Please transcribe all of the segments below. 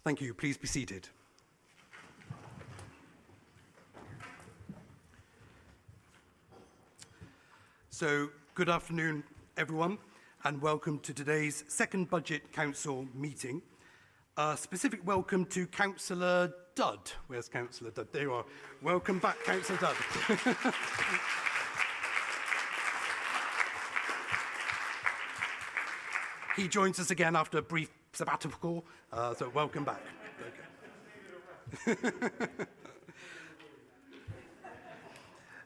Thank you. Please be seated. So, good afternoon, everyone, and welcome to today's second Budget Council meeting. A specific welcome to Councillor Dudd. Where's Councillor Dudd? There you are. Welcome back, Councillor Dudd. He joins us again after a brief sabbatical, so welcome back. Okay.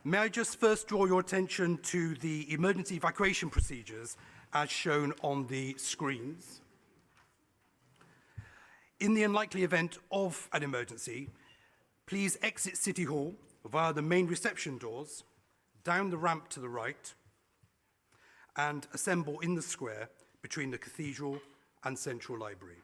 May I just first draw your attention to the emergency evacuation procedures as shown on the screens. In the unlikely event of an emergency, please exit City Hall via the main reception doors, down the ramp to the right, and assemble in the square between the Cathedral and Central Library.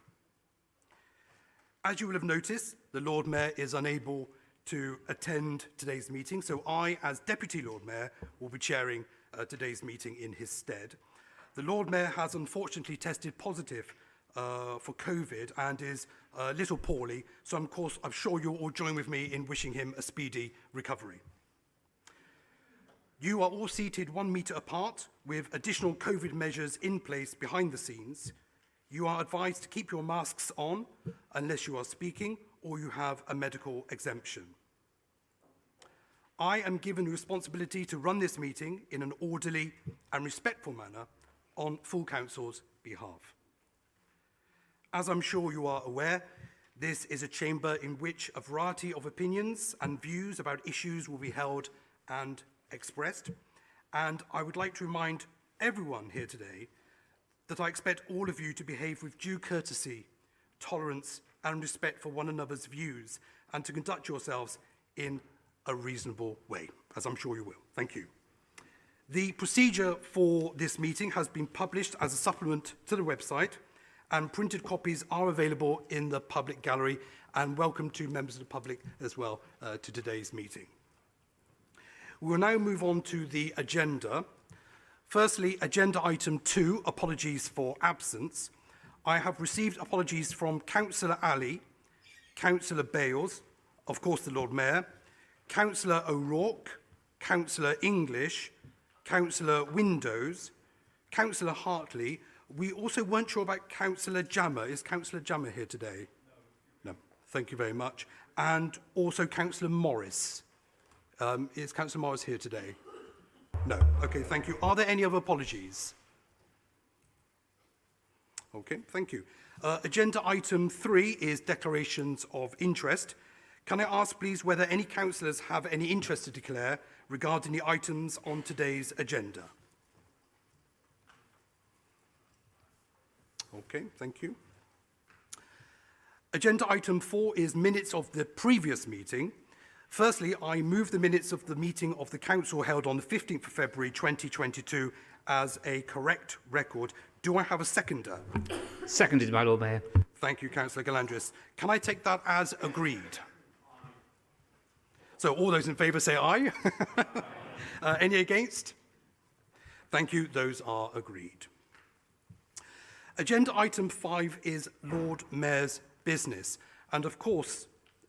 As you will have noticed, the Lord Mayor is unable to attend today's meeting, so I, as Deputy Lord Mayor, will be chairing today's meeting in his stead. The Lord Mayor has unfortunately tested positive for COVID and is a little poorly, so of course I'm sure you'll all join with me in wishing him a speedy recovery. You are all seated 1 metre apart with additional COVID measures in place behind the scenes. You are advised to keep your masks on unless you are speaking or you have a medical exemption. I am given the responsibility to run this meeting in an orderly and respectful manner on full council's behalf. As I'm sure you are aware, this is a chamber in which a variety of opinions and views about issues will be held and expressed, and I would like to remind everyone here today that I expect all of you to behave with due courtesy, tolerance, and respect for one another's views, and to conduct yourselves in a reasonable way, as I'm sure you will. Thank you. The procedure for this meeting has been published as a supplement to the website, and printed copies are available in the public gallery, and welcome to members of the public as well to today's meeting. We will now move on to the agenda. Firstly, agenda item 2, apologies for absence. I have received apologies from Councillor Ali, Councillor Bales, of course the Lord Mayor, Councillor O'Rourke, Councillor English, Councillor Windows, Councillor Hartley. We also weren't sure about Councillor Jammer. Is Councillor Jammer here today? No. Thank you very much. And also Councillor Morris. Is Councillor Morris here today? No. Okay, thank you. Are there any other apologies? Okay, thank you. Agenda item 3 is declarations of interest. Can I ask, please, whether any councillors have any interest to declare regarding the items on today's agenda? Okay, thank you. Agenda item 4 is minutes of the previous meeting. Firstly, I move the minutes of the meeting of the council held on the 15th of February 2022 as a correct record. Do I have a seconder? Seconded, my Lord Mayor. Thank you, Councillor Galandris. Can I take that as agreed? So all those in favour say aye. Any against? Thank you, those are agreed. Agenda item 5 is Lord Mayor's business. And of course,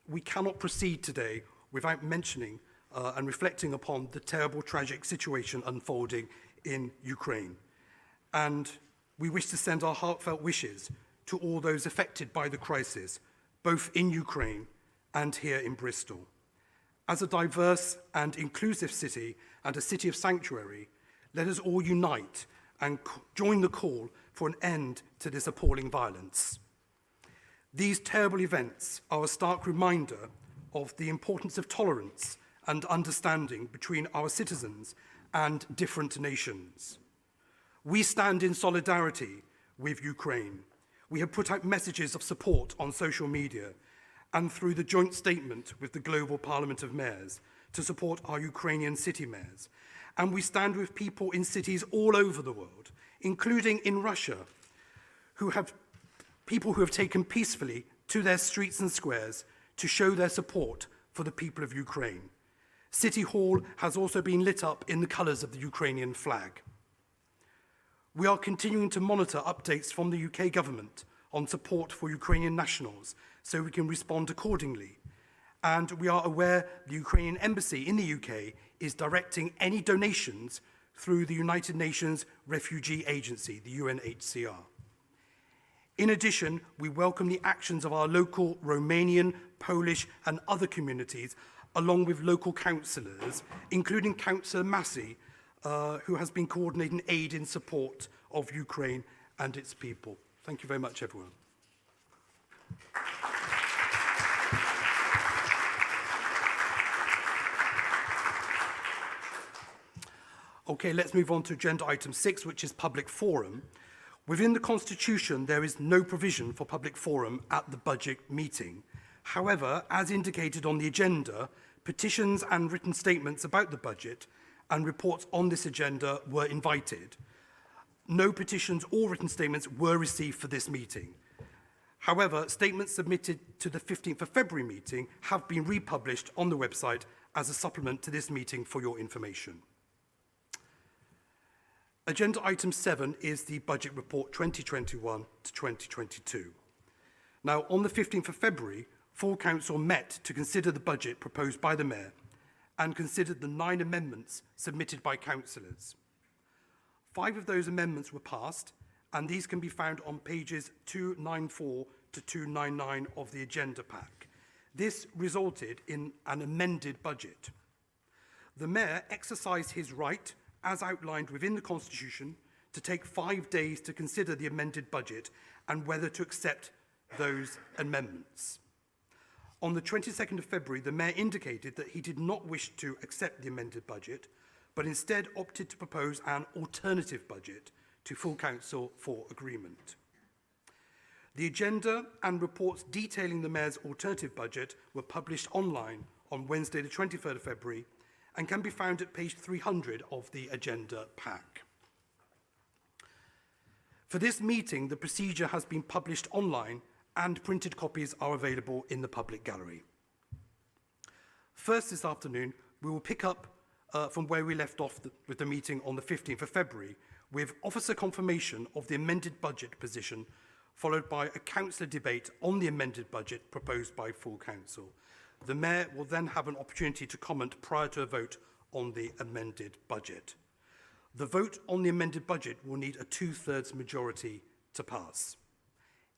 we cannot proceed today without mentioning and reflecting upon the terrible, tragic situation unfolding in Ukraine. And we wish to send our heartfelt wishes to all those affected by the crisis, both in Ukraine and here in Bristol. As a diverse and inclusive city and a city of sanctuary, let us all unite and join the call for an end to this appalling violence. These terrible events are a stark reminder of the importance of tolerance and understanding between our citizens and different nations. We stand in solidarity with Ukraine. We have put out messages of support on social media and through the joint statement with the Global Parliament of Mayors to support our Ukrainian city mayors. And we stand with people in cities all over the world, including in Russia, people who have taken peacefully to their streets and squares to show their support for the people of Ukraine. City Hall has also been lit up in the colours of the Ukrainian flag. We are continuing to monitor updates from the UK government on support for Ukrainian nationals so we can respond accordingly. And we are aware the Ukrainian embassy in the UK is directing any donations through the United Nations Refugee Agency, the UNHCR. In addition, we welcome the actions of our local Romanian, Polish and other communities, along with local councillors, including Councillor Massey, who has been coordinating aid in support of Ukraine and its people. Thank you very much, everyone. Okay, let's move on to agenda item 6, which is public forum. Within the Constitution, there is no provision for public forum at the budget meeting. However, as indicated on the agenda, petitions and written statements about the budget and reports on this agenda were invited. No petitions or written statements were received for this meeting. However, statements submitted to the 15th of February meeting have been republished on the website as a supplement to this meeting for your information. Agenda item 7 is the Budget Report 2021 to 2022. Now, on the 15th of February, full council met to consider the budget proposed by the Mayor and considered the 9 amendments submitted by councillors. 5 of those amendments were passed, and these can be found on pages 294 to 299 of the agenda pack. This resulted in an amended budget. The Mayor exercised his right, as outlined within the Constitution, to take 5 days to consider the amended budget and whether to accept those amendments. On the 22nd of February, the Mayor indicated that he did not wish to accept the amended budget, but instead opted to propose an alternative budget to full council for agreement. The agenda and reports detailing the Mayor's alternative budget were published online on Wednesday, the 23rd of February, and can be found at page 300 of the agenda pack. For this meeting, the procedure has been published online and printed copies are available in the public gallery. First this afternoon, we will pick up from where we left off with the meeting on the 15th of February, with officer confirmation of the amended budget position, followed by a councillor debate on the amended budget proposed by full council. The Mayor will then have an opportunity to comment prior to a vote on the amended budget. The vote on the amended budget will need a 2/3 majority to pass.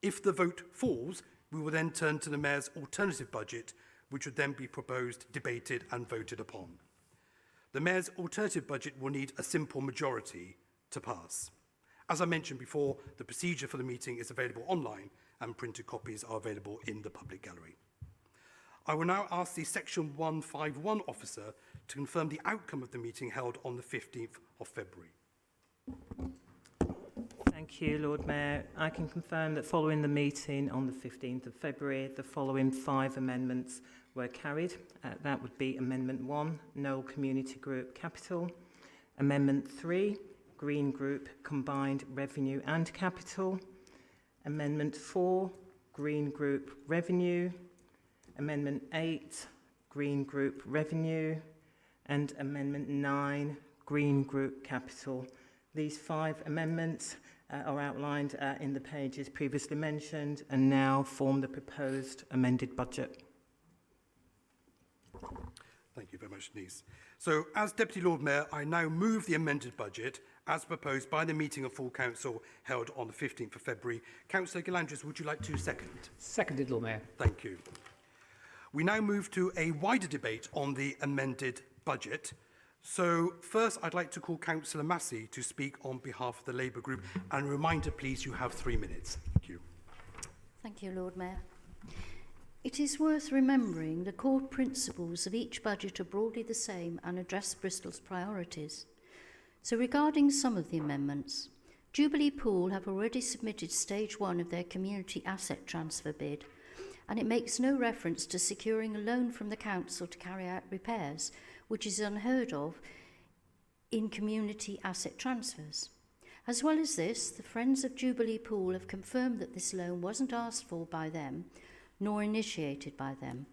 If the vote falls, we will then turn to the Mayor's alternative budget, which would then be proposed, debated and voted upon. The Mayor's alternative budget will need a simple majority to pass. As I mentioned before, the procedure for the meeting is available online and printed copies are available in the public gallery. I will now ask the Section 151 officer to confirm the outcome of the meeting held on the 15th of February. Thank you, Lord Mayor. I can confirm that following the meeting on the 15th of February, the following 5 amendments were carried. That would be Amendment 1, Knoll Community Group Capital. Amendment 3, Green Group Combined Revenue and Capital. Amendment 4, Green Group Revenue. Amendment 8, Green Group Revenue, and Amendment 9, Green Group Capital. These 5 amendments are outlined in the pages previously mentioned and now form the proposed amended budget. Thank you very much, Denise. So, as Deputy Lord Mayor, I now move the amended budget as proposed by the meeting of full council held on the 15th of February. Councillor Galandris, would you like to second? Seconded, Lord Mayor. Thank you. We now move to a wider debate on the amended budget. So first, I'd like to call Councillor Massey to speak on behalf of the Labour Group. And a reminder, please, you have 3 minutes. Thank you. Thank you, Lord Mayor. It is worth remembering the core principles of each budget are broadly the same and address Bristol's priorities. So regarding some of the amendments, Jubilee Pool have already submitted stage 1 of their community asset transfer bid, and it makes no reference to securing a loan from the council to carry out repairs, which is unheard of in community asset transfers. As well as this, the Friends of Jubilee Pool have confirmed that this loan wasn't asked for by them, nor initiated by them.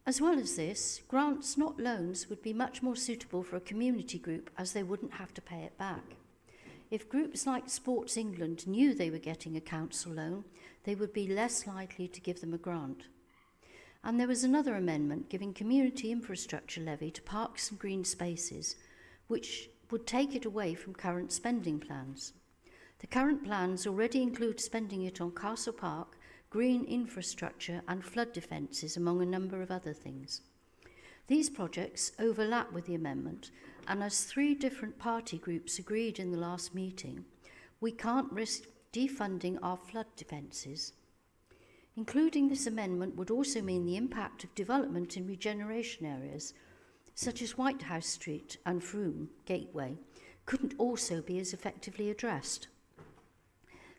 As well as this, grants, not loans, would be much more suitable for a community group as they wouldn't have to pay it back. If groups like Sports England knew they were getting a council loan, they would be less likely to give them a grant. And there was another amendment giving community infrastructure levy to parks and green spaces, which would take it away from current spending plans. The current plans already include spending it on Castle Park, green infrastructure and flood defences, among a number of other things. These projects overlap with the amendment, and as 3 different party groups agreed in the last meeting, we can't risk defunding our flood defences. Including this amendment would also mean the impact of development in regeneration areas, such as White House Street and Frome Gateway, couldn't also be as effectively addressed.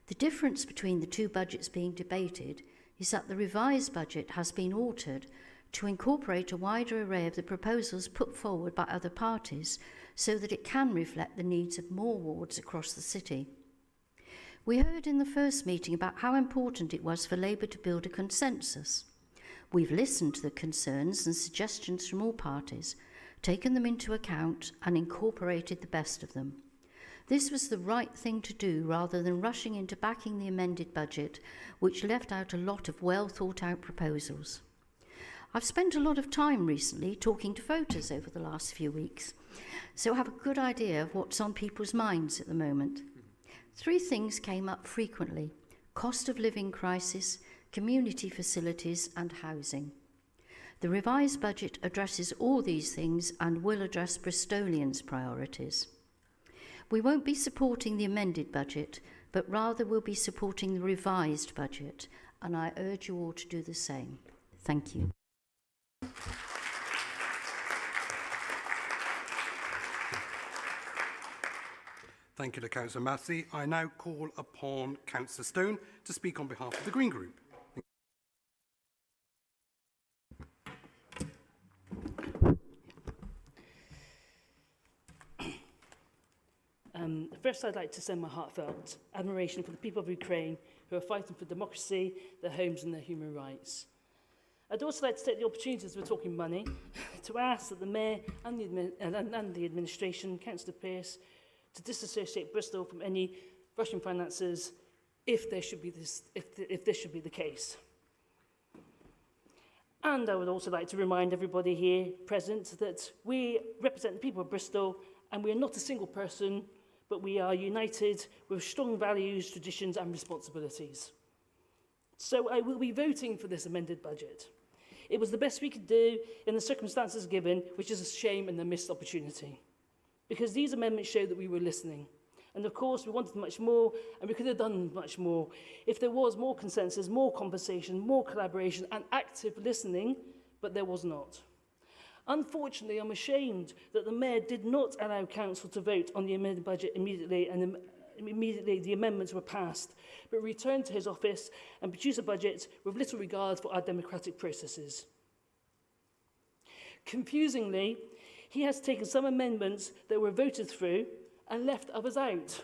The difference between the 2 budgets being debated is that the revised budget has been altered to incorporate a wider array of the proposals put forward by other parties so that it can reflect the needs of more wards across the city. We heard in the first meeting about how important it was for Labour to build a consensus. We've listened to the concerns and suggestions from all parties, taken them into account and incorporated the best of them. This was the right thing to do rather than rushing into backing the amended budget, which left out a lot of well thought out proposals. I've spent a lot of time recently talking to voters over the last few weeks, so I have a good idea of what's on people's minds at the moment. 3 things came up frequently: cost of living crisis, community facilities and housing. The revised budget addresses all these things and will address Bristolians' priorities. We won't be supporting the amended budget, but rather will be supporting the revised budget, and I urge you all to do the same. Thank you. Thank you to Councillor Massey. I now call upon Councillor Stone to speak on behalf of the Green Group. First, I'd like to send my heartfelt admiration for the people of Ukraine who are fighting for democracy, their homes and their human rights. I'd also like to take the opportunity, as we're talking money, to ask that the Mayor and the administration, Councillor Pearce, to disassociate Bristol from any Russian finances if this should be the case. And I would also like to remind everybody here present that we represent the people of Bristol, and we are not a single person, but we are united with strong values, traditions and responsibilities. So I will be voting for this amended budget. It was the best we could do in the circumstances given, which is a shame and a missed opportunity. Because these amendments show that we were listening. And of course, we wanted much more, and we could have done much more if there was more consensus, more conversation, more collaboration and active listening, but there was not. Unfortunately, I'm ashamed that the Mayor did not allow Council to vote on the amended budget immediately, and immediately the amendments were passed, but returned to his office and produced a budget with little regard for our democratic processes. Confusingly, he has taken some amendments that were voted through and left others out.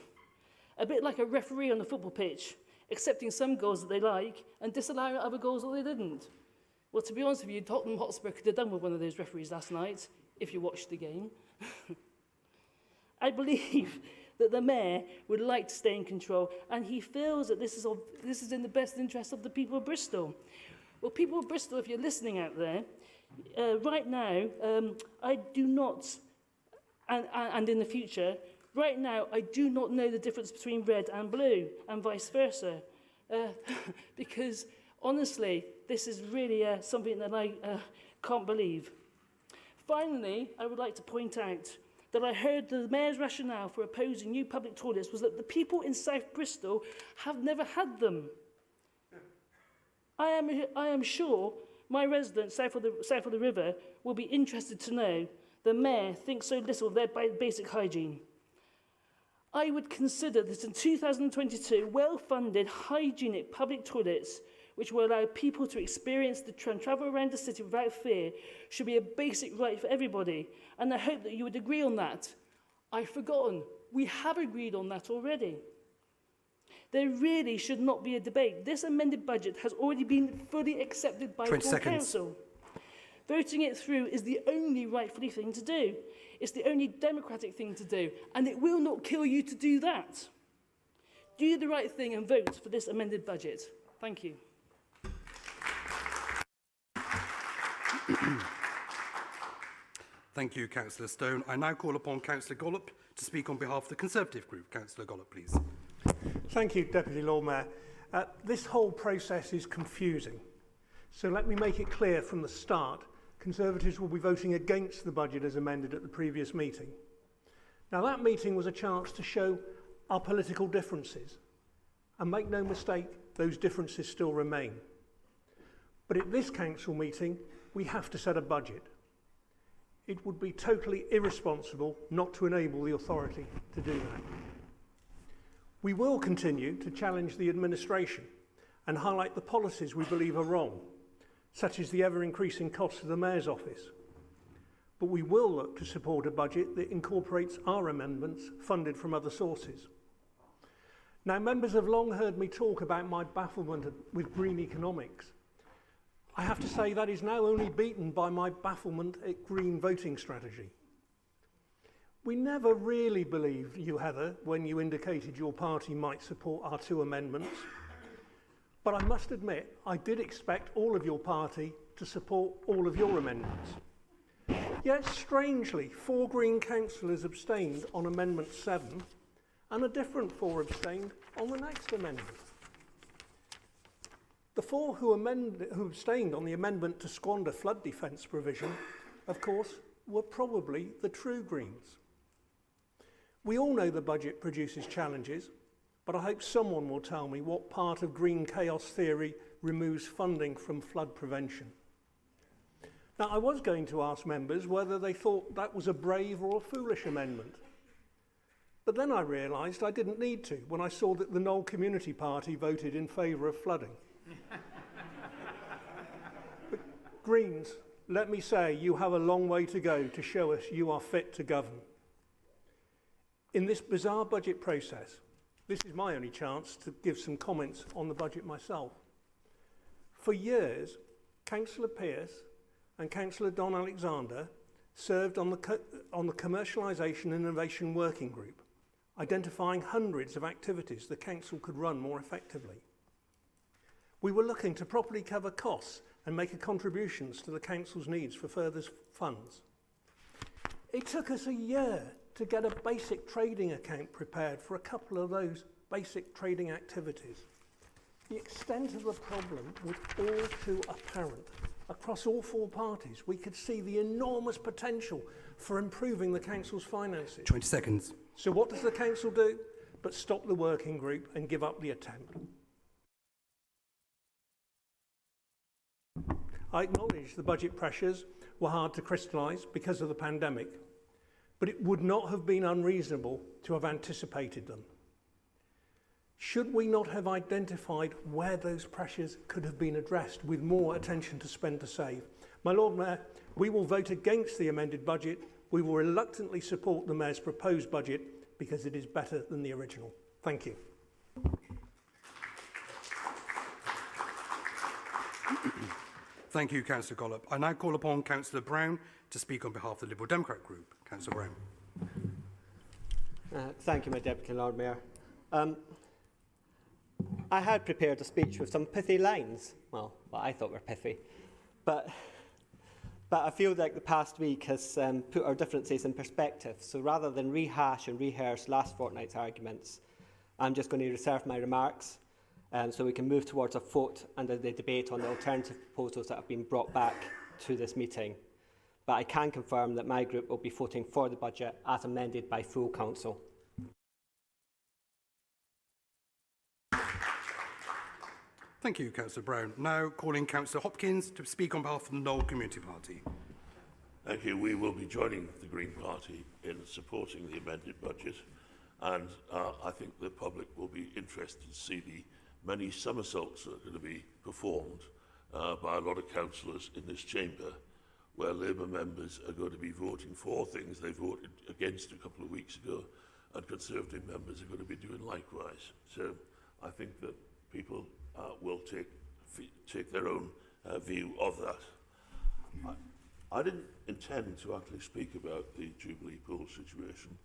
A bit like a referee on the football pitch, accepting some goals that they like and disallowing other goals that they didn't. Well, to be honest with you, Tottenham Hotspur could have done with one of those referees last night, if you watched the game. I believe that the Mayor would like to stay in control, and he feels that this is in the best interest of the people of Bristol. Well, people of Bristol, if you're listening out there, right now, I do not, and in the future, right now, I do not know the difference between red and blue, and vice versa, because honestly, this is really something that I can't believe. Finally, I would like to point out that I heard the Mayor's rationale for opposing new public toilets was that the people in South Bristol have never had them. I am sure my residents south of the river will be interested to know the Mayor thinks so little of their basic hygiene. I would consider that in 2022, well-funded, hygienic public toilets which will allow people to experience the travel around the city without fear, should be a basic right for everybody. And I hope that you would agree on that. I've forgotten. We have agreed on that already. There really should not be a debate. This amended budget has already been fully accepted by the full council. Voting it through is the only rightfully thing to do. It's the only democratic thing to do. And it will not kill you to do that. Do the right thing and vote for this amended budget. Thank you. Thank you, Councillor Stone. I now call upon Councillor Gollop to speak on behalf of the Conservative Group. Councillor Gollop, please. Thank you, Deputy Lord Mayor. This whole process is confusing. So let me make it clear from the start. Conservatives will be voting against the budget as amended at the previous meeting. Now, that meeting was a chance to show our political differences. And make no mistake, those differences still remain. But at this council meeting, we have to set a budget. It would be totally irresponsible not to enable the authority to do that. We will continue to challenge the administration and highlight the policies we believe are wrong, such as the ever-increasing costs of the Mayor's office. But we will look to support a budget that incorporates our amendments funded from other sources. Now, members have long heard me talk about my bafflement with green economics. I have to say that is now only beaten by my bafflement at green voting strategy. We never really believed you, Heather, when you indicated your party might support our 2 amendments. But I must admit, I did expect all of your party to support all of your amendments. Yet, strangely, 4 Green councillors abstained on Amendment 7, and a different 4 abstained on the next amendment. The 4 who abstained on the amendment to squander flood defence provision, of course, were probably the true Greens. We all know the budget produces challenges, but I hope someone will tell me what part of green chaos theory removes funding from flood prevention. Now, I was going to ask members whether they thought that was a brave or a foolish amendment. But then I realised I didn't need to when I saw that the Knoll Community Party voted in favour of flooding. But Greens, let me say you have a long way to go to show us you are fit to govern. In this bizarre budget process, this is my only chance to give some comments on the budget myself. For years, Councillor Pearce and Councillor Don Alexander served on the Commercialisation and Innovation Working Group, identifying hundreds of activities the Council could run more effectively. We were looking to properly cover costs and make contributions to the Council's needs for further funds. It took us a year to get a basic trading account prepared for a couple of those basic trading activities. The extent of the problem was all too apparent. Across all 4 parties, we could see the enormous potential for improving the Council's finances. 20 seconds. So what does the Council do? But stop the working group and give up the attempt. I acknowledge the budget pressures were hard to crystallise because of the pandemic, but it would not have been unreasonable to have anticipated them. Should we not have identified where those pressures could have been addressed with more attention to spend to save? My Lord Mayor, we will vote against the amended budget. We will reluctantly support the Mayor's proposed budget because it is better than the original. Thank you. Thank you, Councillor Gollop. I now call upon Councillor Brown to speak on behalf of the Liberal Democrat Group. Councillor Brown. Thank you, my Deputy Lord Mayor. I had prepared a speech with some pithy lines. Well, what I thought were pithy. But I feel like the past week has put our differences in perspective. So rather than rehash and rehearse last fortnight's arguments, I'm just going to reserve my remarks so we can move towards a vote and the debate on the alternative proposals that have been brought back to this meeting. But I can confirm that my group will be voting for the budget as amended by full council. Thank you, Councillor Brown. Now calling Councillor Hopkins to speak on behalf of the Knoll Community Party. Thank you. We will be joining the Green Party in supporting the amended budget, and I think the public will be interested to see the many somersaults that are going to be performed by a lot of councillors in this chamber, where Labour members are going to be voting for things they voted against a couple of weeks ago, and Conservative members are going to be doing likewise. So I think that people will take their own view of that. I didn't intend to actually speak about the Jubilee Pool situation,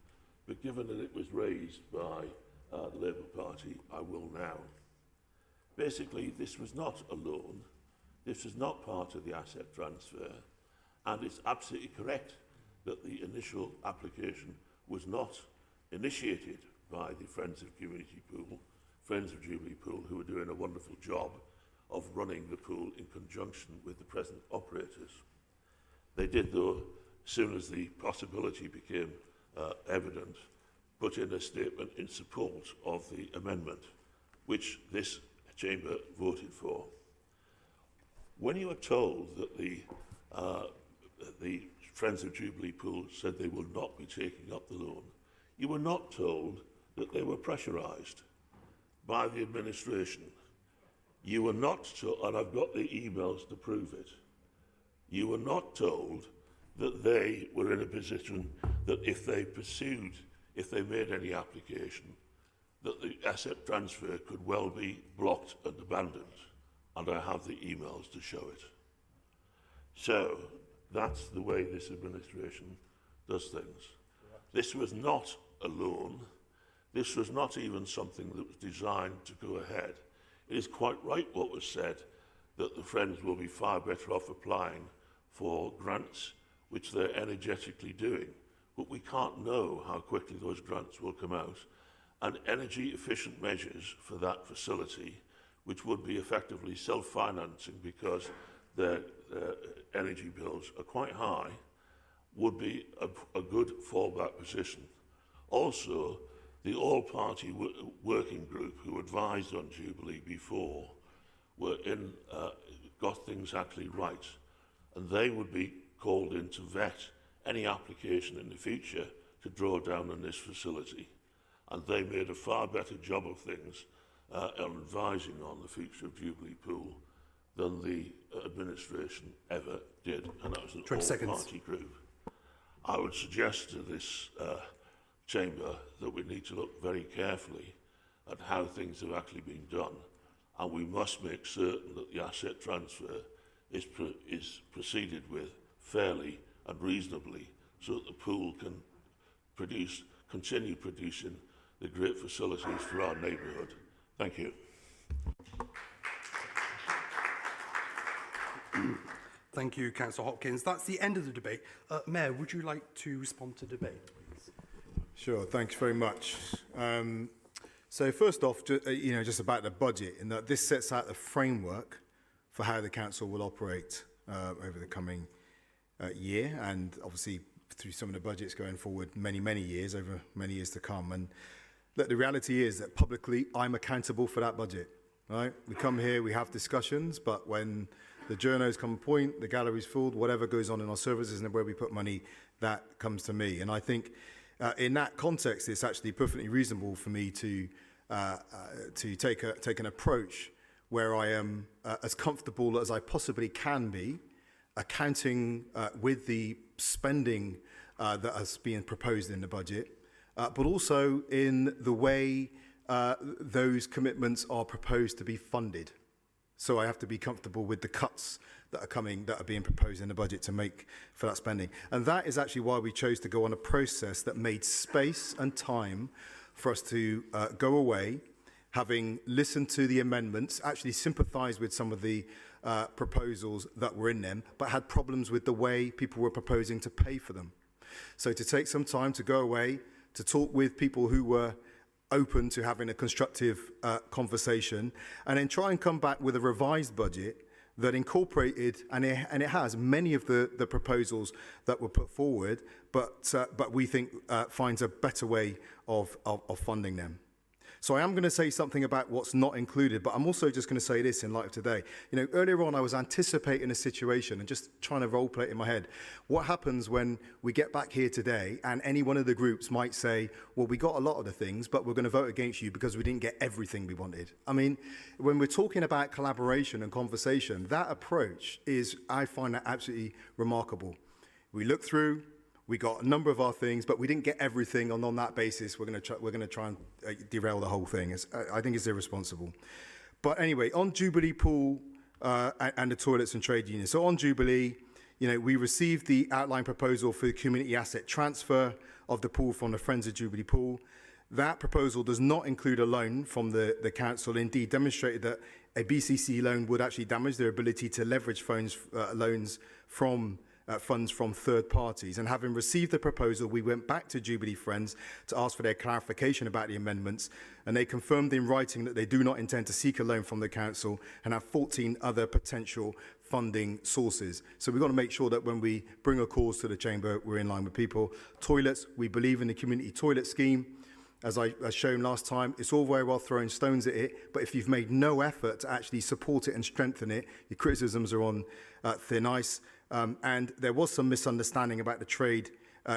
but given that it was raised by the Labour Party, I will now. Basically, this was not a loan. This was not part of the asset transfer. And it's absolutely correct that the initial application was not initiated by the Friends of Community Pool, Friends of Jubilee Pool, who were doing a wonderful job of running the pool in conjunction with the present operators. They did, though, as soon as the possibility became evident, put in a statement in support of the amendment, which this chamber voted for. When you are told that the Friends of Jubilee Pool said they will not be taking up the loan, you were not told that they were pressurised by the administration. You were not told, and I've got the emails to prove it, you were not told that they were in a position that if they made any application, that the asset transfer could well be blocked and abandoned. And I have the emails to show it. So that's the way this administration does things. This was not a loan. This was not even something that was designed to go ahead. It is quite right what was said, that the Friends will be far better off applying for grants, which they're energetically doing. But we can't know how quickly those grants will come out. And energy efficient measures for that facility, which would be effectively self-financing because their energy bills are quite high, would be a good fallback position. Also, the all-party working group who advised on Jubilee before got things actually right, and they would be called in to vet any application in the future to draw down on this facility. And they made a far better job of things on advising on the future of Jubilee Pool than the administration ever did. And that was an all-party group. I would suggest to this chamber that we need to look very carefully at how things have actually been done. And we must make certain that the asset transfer is proceeded with fairly and reasonably so that the pool can continue producing the great facilities for our neighbourhood. Thank you. Thank you, Councillor Hopkins. That's the end of the debate. Mayor, would you like to respond to debate, please? Sure, thanks very much. So first off, just about the budget, in that this sets out the framework for how the council will operate over the coming year, and obviously through some of the budgets going forward many years, over many years to come. And look, the reality is that publicly I'm accountable for that budget, right? We come here, we have discussions, but when the journos come point, the gallery's full, whatever goes on in our services and where we put money, that comes to me. And I think in that context, it's actually perfectly reasonable for me to take an approach where I am as comfortable as I possibly can be, accounting with the spending that has been proposed in the budget, but also in the way those commitments are proposed to be funded. So I have to be comfortable with the cuts that are being proposed in the budget to make for that spending. And that is actually why we chose to go on a process that made space and time for us to go away, having listened to the amendments, actually sympathised with some of the proposals that were in them, but had problems with the way people were proposing to pay for them. So to take some time to go away, to talk with people who were open to having a constructive conversation, and then try and come back with a revised budget that incorporated, and it has, many of the proposals that were put forward, but we think finds a better way of funding them. So I am going to say something about what's not included, but I'm also just going to say this in light of today. You know, earlier on I was anticipating a situation and just trying to role play it in my head. What happens when we get back here today and any one of the groups might say, well, we got a lot of the things, but we're going to vote against you because we didn't get everything we wanted. I mean, when we're talking about collaboration and conversation, that approach is, I find that absolutely remarkable. We look through, we got a number of our things, but we didn't get everything, and on that basis, we're going to try and derail the whole thing. I think it's irresponsible. But anyway, on Jubilee Pool and the toilets and trade unions. So on Jubilee, you know, we received the outline proposal for the community asset transfer of the pool from the Friends of Jubilee Pool. That proposal does not include a loan from the council, indeed demonstrated that a BCC loan would actually damage their ability to leverage loans from funds from third parties. And having received the proposal, we went back to Jubilee Friends to ask for their clarification about the amendments, and they confirmed in writing that they do not intend to seek a loan from the council and have 14 other potential funding sources. So we've got to make sure that when we bring a cause to the chamber, we're in line with people. Toilets, we believe in the community toilet scheme. As shown last time, it's all very well throwing stones at it, but if you've made no effort to actually support it and strengthen it, your criticisms are on thin ice. And there was some misunderstanding about the trade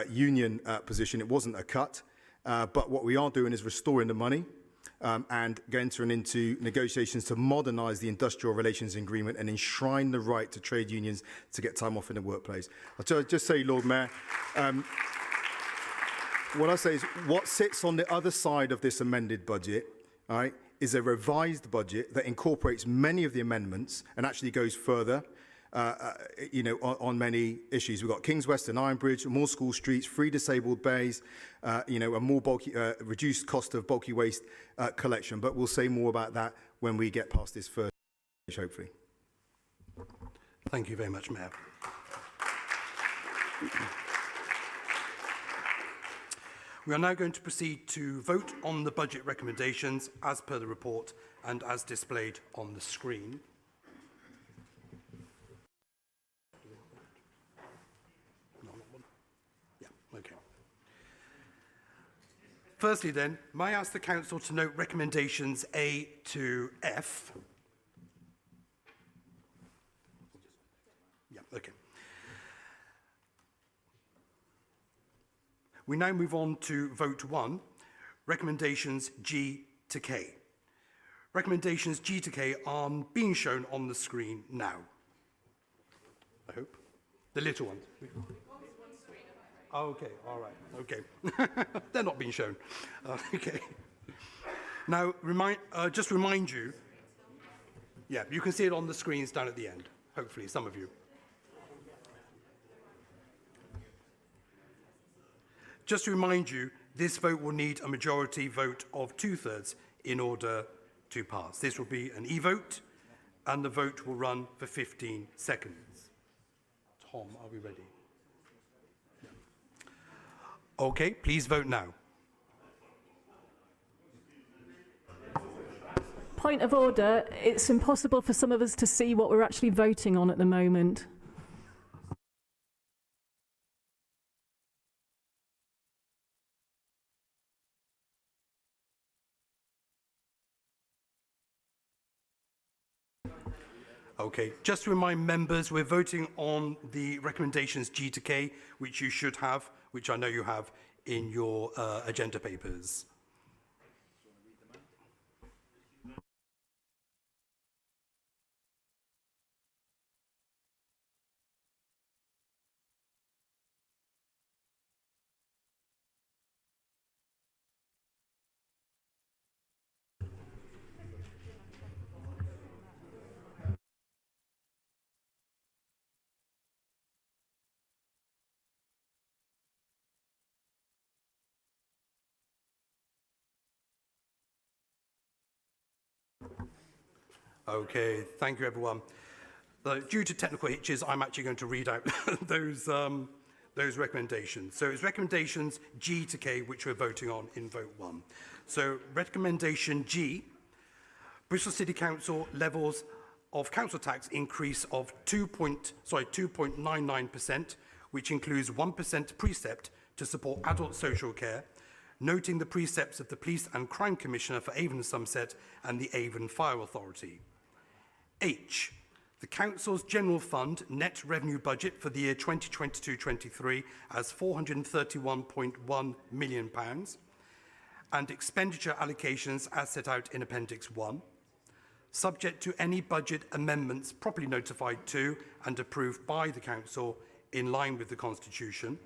union position. It wasn't a cut, but what we are doing is restoring the money and entering into negotiations to modernise the industrial relations agreement and enshrine the right to trade unions to get time off in the workplace. I'll just say, Lord Mayor, what I say is what sits on the other side of this amended budget, all right, is a revised budget that incorporates many of the amendments and actually goes further, on many issues. We've got Kings West and Ironbridge, more school streets, 3 disabled bays, a more bulky, reduced cost of bulky waste collection. But we'll say more about that when we get past this first stage, hopefully. Thank you very much, Mayor. We are now going to proceed to vote on the budget recommendations as per the report and as displayed on the screen. Yeah, okay. Firstly then, may I ask the Council to note recommendations A to F? Yeah, okay. We now move on to vote 1, recommendations G to K. Recommendations G to K are being shown on the screen now. I hope. The little ones. Oh, okay, all right, okay. They're not being shown. Okay. Now, just remind you, yeah, you can see it on the screens down at the end, hopefully, some of you. Just to remind you, this vote will need a majority vote of 2/3 in order to pass. This will be an e-vote, and the vote will run for 15 seconds. Tom, are we ready? Yeah. Okay, please vote now. Point of order, it's impossible for some of us to see what we're actually voting on at the moment. Okay, just to remind members, we're voting on the recommendations G to K, which you should have, which I know you have in your agenda papers. Okay, thank you, everyone. Due to technical hitches, I'm actually going to read out those recommendations. So it's recommendations G to K, which we're voting on in vote 1. So recommendation G, Bristol City Council levels of council tax increase of 2.99%, which includes 1% precept to support adult social care, noting the precepts of the Police and Crime Commissioner for Avon and Somerset and the Avon Fire Authority. H, the Council's General Fund net revenue budget for the year 2022-23 as £431.1 million and expenditure allocations as set out in Appendix 1, subject to any budget amendments properly notified to and approved by the Council in line with the Constitution.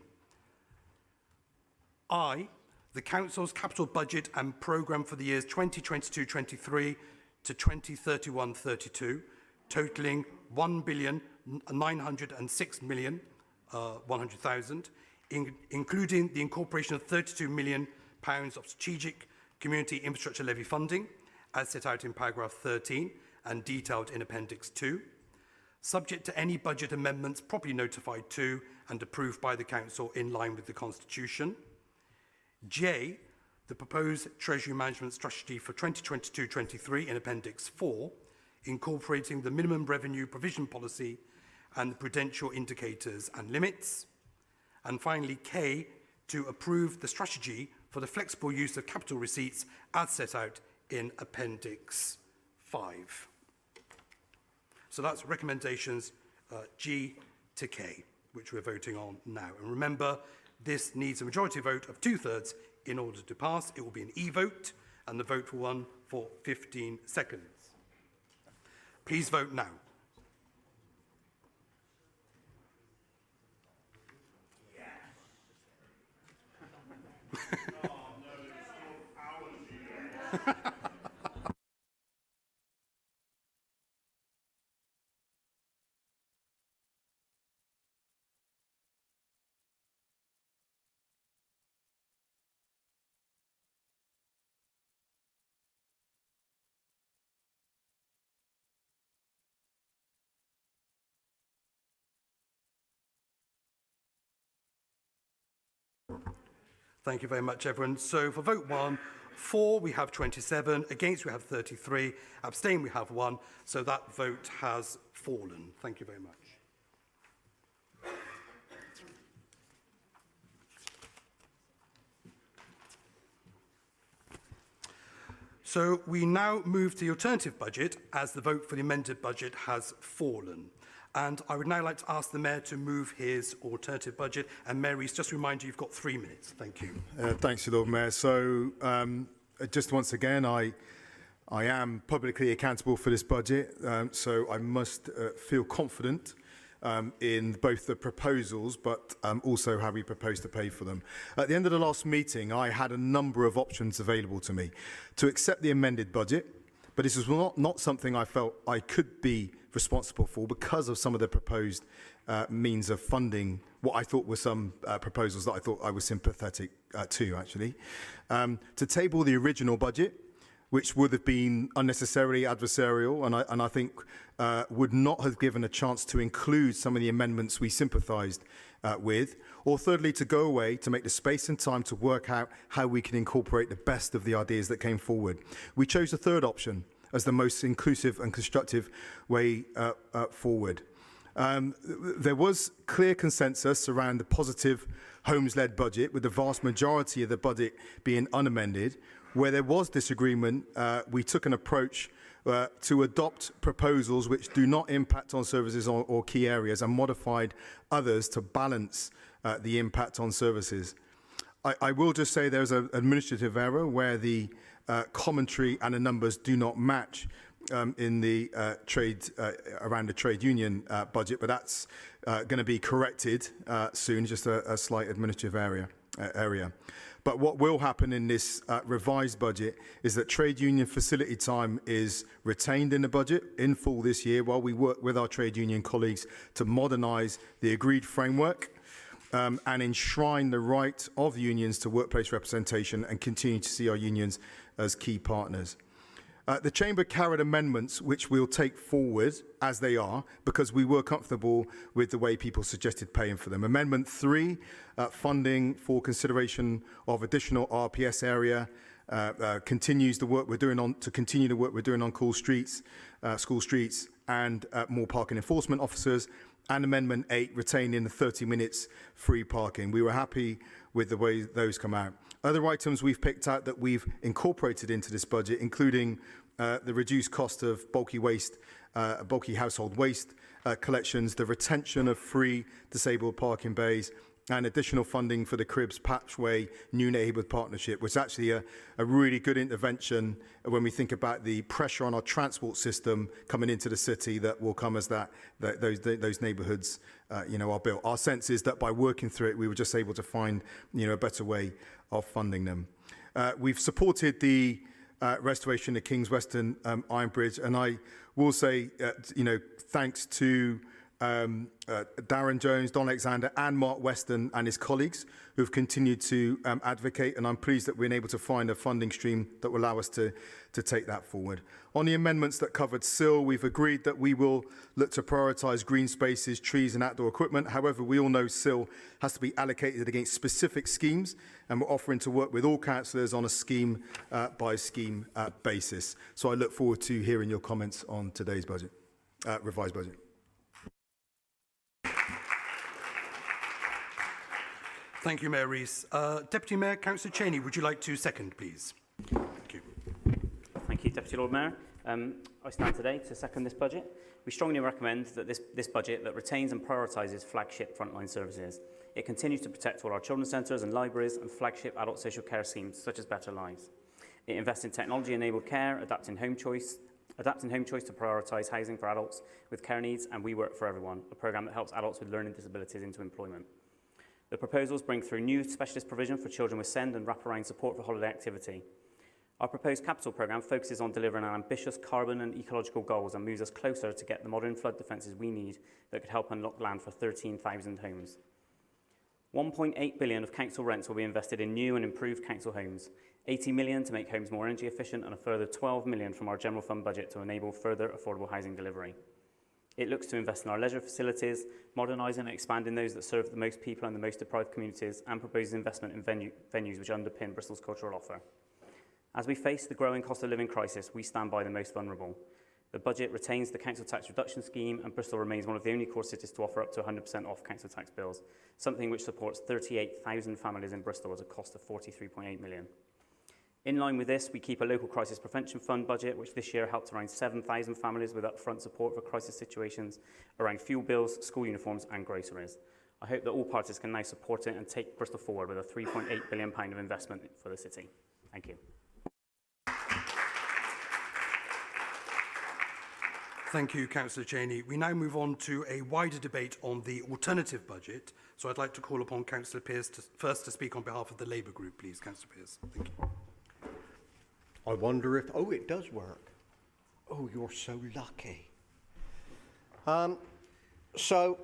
I, the Council's capital budget and programme for the years 2022-23 to 2031-32, totalling £1,906,100,000, including the incorporation of £32 million of strategic community infrastructure levy funding, as set out in paragraph 13 and detailed in Appendix 2, subject to any budget amendments properly notified to and approved by the Council in line with the Constitution. J, the proposed Treasury Management Strategy for 2022-23 in Appendix 4, incorporating the minimum revenue provision policy and the prudential indicators and limits. And finally, K, to approve the strategy for the flexible use of capital receipts as set out in Appendix 5. So that's recommendations G to K, which we're voting on now. And remember, this needs a majority vote of 2/3 in order to pass. It will be an e-vote, and the vote will run for 15 seconds. Please vote now. Thank you very much, everyone. So for vote 1, for we have 27, against we have 33, abstain we have 1, so that vote has fallen. Thank you very much. So we now move to the alternative budget as the vote for the amended budget has fallen. And I would now like to ask the Mayor to move his alternative budget. And Mayor Rees, just to remind you, you've got 3 minutes. Thank you. Thanks, Lord Mayor. So just once again, I am publicly accountable for this budget, so I must feel confident in both the proposals, but also how we propose to pay for them. At the end of the last meeting, I had a number of options available to me to accept the amended budget, but this was not something I felt I could be responsible for because of some of the proposed means of funding, what I thought were some proposals that I thought I was sympathetic to, actually. To table the original budget, which would have been unnecessarily adversarial and I think would not have given a chance to include some of the amendments we sympathised with, or thirdly, to go away, to make the space and time to work out how we can incorporate the best of the ideas that came forward. We chose the third option as the most inclusive and constructive way forward. There was clear consensus around the positive homes-led budget, with the vast majority of the budget being unamended. Where there was disagreement, we took an approach to adopt proposals which do not impact on services or key areas and modified others to balance the impact on services. I will just say there's an administrative error where the commentary and the numbers do not match in the around the trade union budget, but that's going to be corrected soon, just a slight administrative area. But what will happen in this revised budget is that trade union facility time is retained in the budget in full this year while we work with our trade union colleagues to modernise the agreed framework and enshrine the right of unions to workplace representation and continue to see our unions as key partners. The Chamber carried amendments which we'll take forward as they are because we were comfortable with the way people suggested paying for them. Amendment 3, funding for consideration of additional RPS area, continues the work we're doing on school streets and more parking enforcement officers. And Amendment 8, retaining the 30 minutes free parking. We were happy with the way those come out. Other items we've picked out that we've incorporated into this budget, including the reduced cost of bulky household waste collections, the retention of free disabled parking bays, and additional funding for the Cribs Patchway New Neighbourhood Partnership, which is actually a really good intervention when we think about the pressure on our transport system coming into the city that will come as those neighbourhoods are built. Our sense is that by working through it, we were just able to find a better way of funding them. We've supported the restoration of King's Western Iron Bridge, and I will say, thanks to Darren Jones, Don Alexander and Mark Weston and his colleagues who have continued to advocate, and I'm pleased that we've been able to find a funding stream that will allow us to take that forward. On the amendments that covered SIL, we've agreed that we will look to prioritise green spaces, trees and outdoor equipment. However, we all know SIL has to be allocated against specific schemes, and we're offering to work with all councillors on a scheme by scheme basis. So I look forward to hearing your comments on today's budget, revised budget. Thank you, Mayor Rees. Deputy Mayor, Councillor Cheney, would you like to second, please? Thank you. Thank you, Deputy Lord Mayor. I stand today to second this budget. We strongly recommend that this budget that retains and prioritises flagship frontline services. It continues to protect all our children's centres and libraries and flagship adult social care schemes such as Better Lives. It invests in technology-enabled care, adapting home choice to prioritise housing for adults with care needs, and We Work for Everyone, a programme that helps adults with learning disabilities into employment. The proposals bring through new specialist provision for children with SEND and wraparound support for holiday activity. Our proposed capital programme focuses on delivering our ambitious carbon and ecological goals and moves us closer to get the modern flood defences we need that could help unlock land for 13,000 homes. 1.8 billion of council rents will be invested in new and improved council homes, 80 million to make homes more energy efficient, and a further 12 million from our general fund budget to enable further affordable housing delivery. It looks to invest in our leisure facilities, modernising and expanding those that serve the most people and the most deprived communities, and proposes investment in venues which underpin Bristol's cultural offer. As we face the growing cost of living crisis, we stand by the most vulnerable. The budget retains the council tax reduction scheme, and Bristol remains one of the only core cities to offer up to 100% off council tax bills, something which supports 38,000 families in Bristol at a cost of 43.8 million. In line with this, we keep a local crisis prevention fund budget, which this year helped around 7,000 families with upfront support for crisis situations around fuel bills, school uniforms and groceries. I hope that all parties can now support it and take Bristol forward with a £3.8 billion of investment for the city. Thank you. Thank you, Councillor Cheney. We now move on to a wider debate on the alternative budget. So I'd like to call upon Councillor Pearce first to speak on behalf of the Labour Group, please. Councillor Pearce. Thank you. I wonder if, oh, it does work. Oh, you're so lucky. So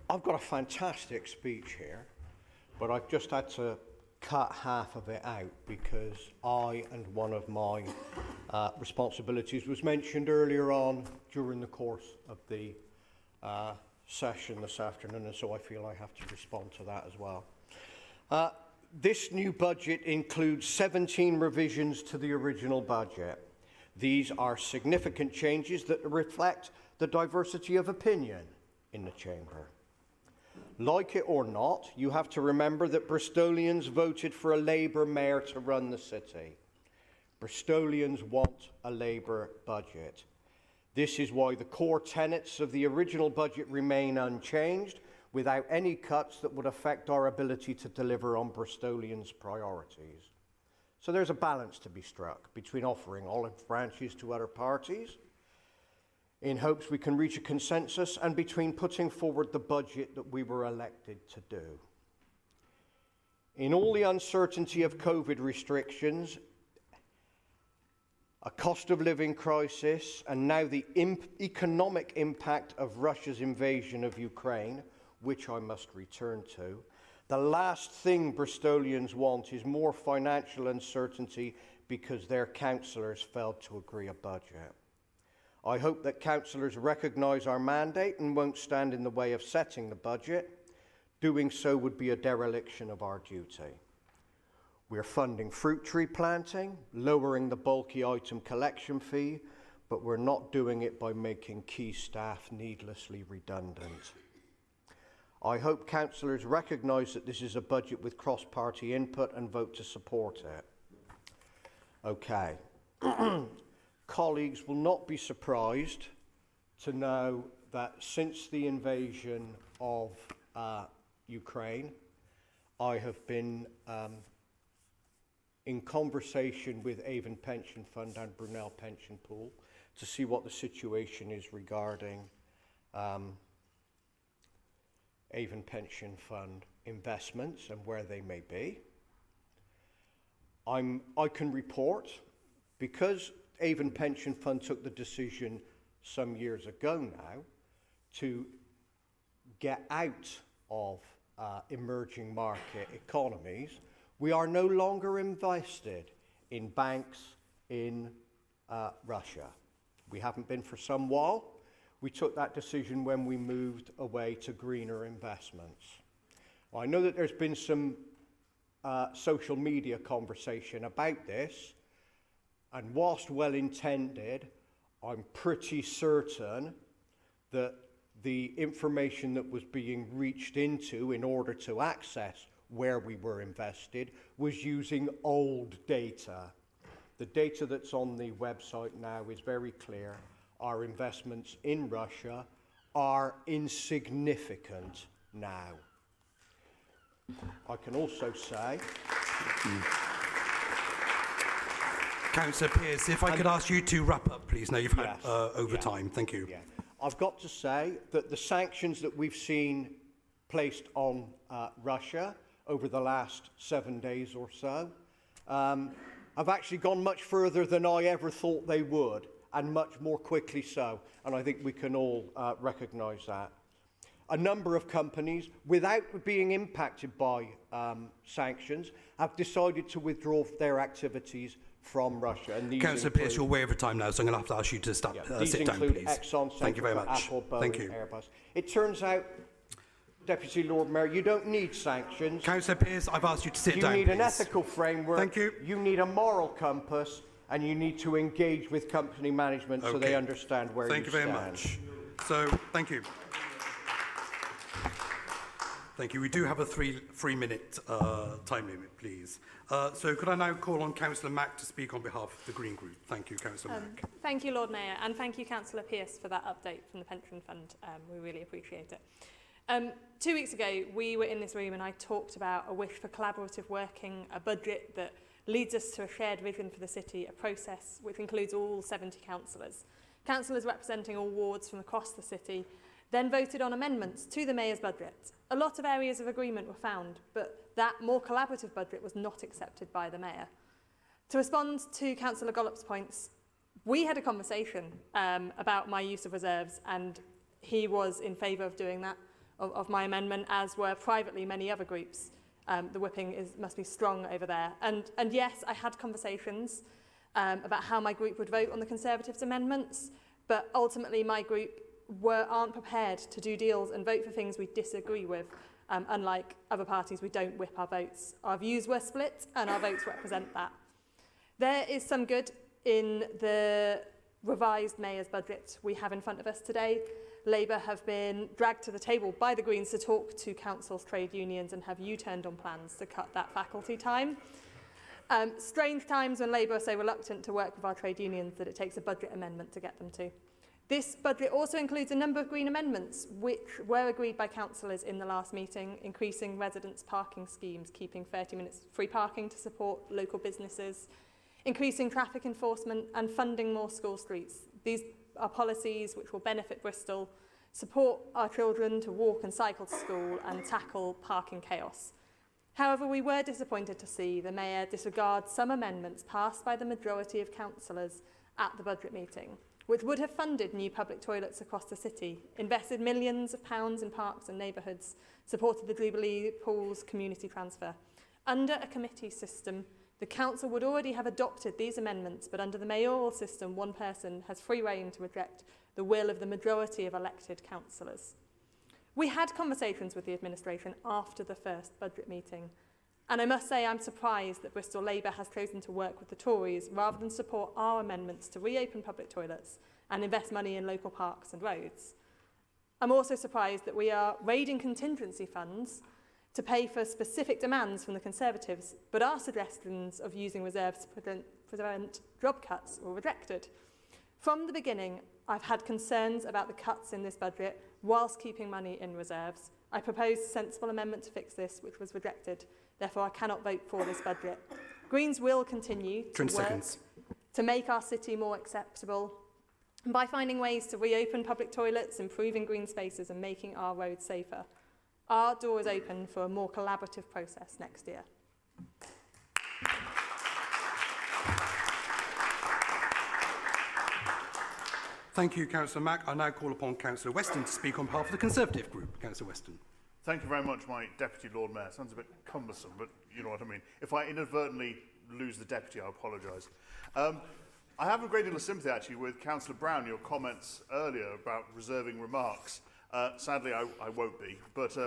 I've got a fantastic speech here, but I've just had to cut half of it out because I and one of my responsibilities was mentioned earlier on during the course of the session this afternoon, and so I feel I have to respond to that as well. This new budget includes 17 revisions to the original budget. These are significant changes that reflect the diversity of opinion in the Chamber. Like it or not, you have to remember that Bristolians voted for a Labour mayor to run the city. Bristolians want a Labour budget. This is why the core tenets of the original budget remain unchanged, without any cuts that would affect our ability to deliver on Bristolians' priorities. So there's a balance to be struck between offering olive branches to other parties in hopes we can reach a consensus, and between putting forward the budget that we were elected to do. In all the uncertainty of COVID restrictions, a cost of living crisis, and now the economic impact of Russia's invasion of Ukraine, which I must return to, the last thing Bristolians want is more financial uncertainty because their councillors failed to agree a budget. I hope that councillors recognise our mandate and won't stand in the way of setting the budget. Doing so would be a dereliction of our duty. We're funding fruit tree planting, lowering the bulky item collection fee, but we're not doing it by making key staff needlessly redundant. I hope councillors recognise that this is a budget with cross-party input and vote to support it. Okay. Colleagues will not be surprised to know that since the invasion of Ukraine, I have been in conversation with Avon Pension Fund and Brunel Pension Pool to see what the situation is regarding Avon Pension Fund investments and where they may be. I can report, because Avon Pension Fund took the decision some years ago now to get out of emerging market economies, we are no longer invested in banks in Russia. We haven't been for some while. We took that decision when we moved away to greener investments. I know that there's been some social media conversation about this, and whilst well-intended, I'm pretty certain that the information that was being reached into in order to access where we were invested was using old data. The data that's on the website now is very clear. Our investments in Russia are insignificant now. I can also say... Councillor Pearce, if I could ask you to wrap up, please. Now you've had overtime. Thank you. Yeah. I've got to say that the sanctions that we've seen placed on Russia over the last 7 days or so have actually gone much further than I ever thought they would, and much more quickly so. And I think we can all recognise that. A number of companies, without being impacted by sanctions, have decided to withdraw their activities from Russia. And Councillor Pearce, you're way over time now, so I'm going to have to ask you to stop, sit down, please. Exxon, Thank you very much. Apple, Boeing, Thank you. Airbus. It turns out, Deputy Lord Mayor, you don't need sanctions. Councillor Pearce, I've asked you to sit down, You need please. an ethical framework. Thank you. You need a moral compass, and you need to engage with company management so they understand where Thank you very much. So, thank you. Thank you. We do have a three-minute time limit, please. So could I now call on Councillor Mack to speak on behalf of the Green Group? Thank you, Councillor Mack. Thank you, Lord Mayor, and thank you, Councillor Pearce, for that update from the Pension Fund. We really appreciate it. 2 weeks ago, we were in this room and I talked about a wish for collaborative working, a budget that leads us to a shared vision for the city, a process which includes all 70 councillors. Councillors representing all wards from across the city then voted on amendments to the Mayor's budget. A lot of areas of agreement were found, but that more collaborative budget was not accepted by the Mayor. To respond to Councillor Gollop's points, we had a conversation about my use of reserves, and he was in favour of doing that, of my amendment, as were privately many other groups. The whipping must be strong over there. And yes, I had conversations about how my group would vote on the Conservatives' amendments, but ultimately my group aren't prepared to do deals and vote for things we disagree with. Unlike other parties, we don't whip our votes. Our views were split and our votes represent that. There is some good in the revised Mayor's budget we have in front of us today. Labour have been dragged to the table by the Greens to talk to councils, trade unions and have U-turned on plans to cut that faculty time. Strange times when Labour are so reluctant to work with our trade unions that it takes a budget amendment to get them to. This budget also includes a number of green amendments which were agreed by councillors in the last meeting, increasing residents' parking schemes, keeping 30 minutes free parking to support local businesses, increasing traffic enforcement and funding more school streets. These are policies which will benefit Bristol, support our children to walk and cycle to school and tackle parking chaos. However, we were disappointed to see the Mayor disregard some amendments passed by the majority of councillors at the budget meeting, which would have funded new public toilets across the city, invested millions of pounds in parks and neighbourhoods, supported the Jubilee Pools community transfer. Under a committee system, the council would already have adopted these amendments, but under the mayoral system, one person has free rein to reject the will of the majority of elected councillors. We had conversations with the administration after the first budget meeting, and I must say I'm surprised that Bristol Labour has chosen to work with the Tories rather than support our amendments to reopen public toilets and invest money in local parks and roads. I'm also surprised that we are raiding contingency funds to pay for specific demands from the Conservatives, but our suggestions of using reserves to prevent job cuts were rejected. From the beginning, I've had concerns about the cuts in this budget whilst keeping money in reserves. I proposed a sensible amendment to fix this, which was rejected. Therefore, I cannot vote for this budget. Greens will continue to work to make our city more acceptable by finding ways to reopen public toilets, improving green spaces and making our roads safer. Our door is open for a more collaborative process next year. Thank you, Councillor Mack. I now call upon Councillor Weston to speak on behalf of the Conservative Group. Councillor Weston. Thank you very much, my Deputy Lord Mayor. Sounds a bit cumbersome, but you know what I mean. If I inadvertently lose the Deputy, I apologise. I have a great deal of sympathy, actually, with Councillor Brown, your comments earlier about reserving remarks. Sadly, I won't be, but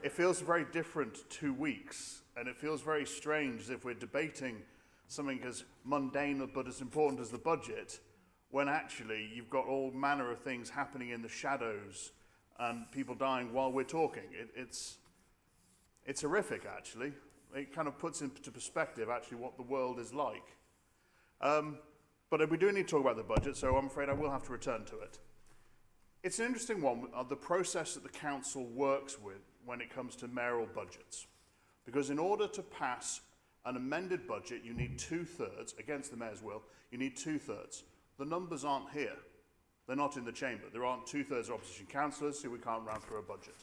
it feels very different 2 weeks, and it feels very strange as if we're debating something as mundane but as important as the budget, when actually you've got all manner of things happening in the shadows and people dying while we're talking. It's horrific, actually. It kind of puts into perspective, actually, what the world is like. But we do need to talk about the budget, so I'm afraid I will have to return to it. It's an interesting one, the process that the council works with when it comes to mayoral budgets. Because in order to pass an amended budget, you need 2/3, against the mayor's will, you need 2/3. The numbers aren't here. They're not in the chamber. There aren't 2/3 of opposition councillors, so we can't round through a budget.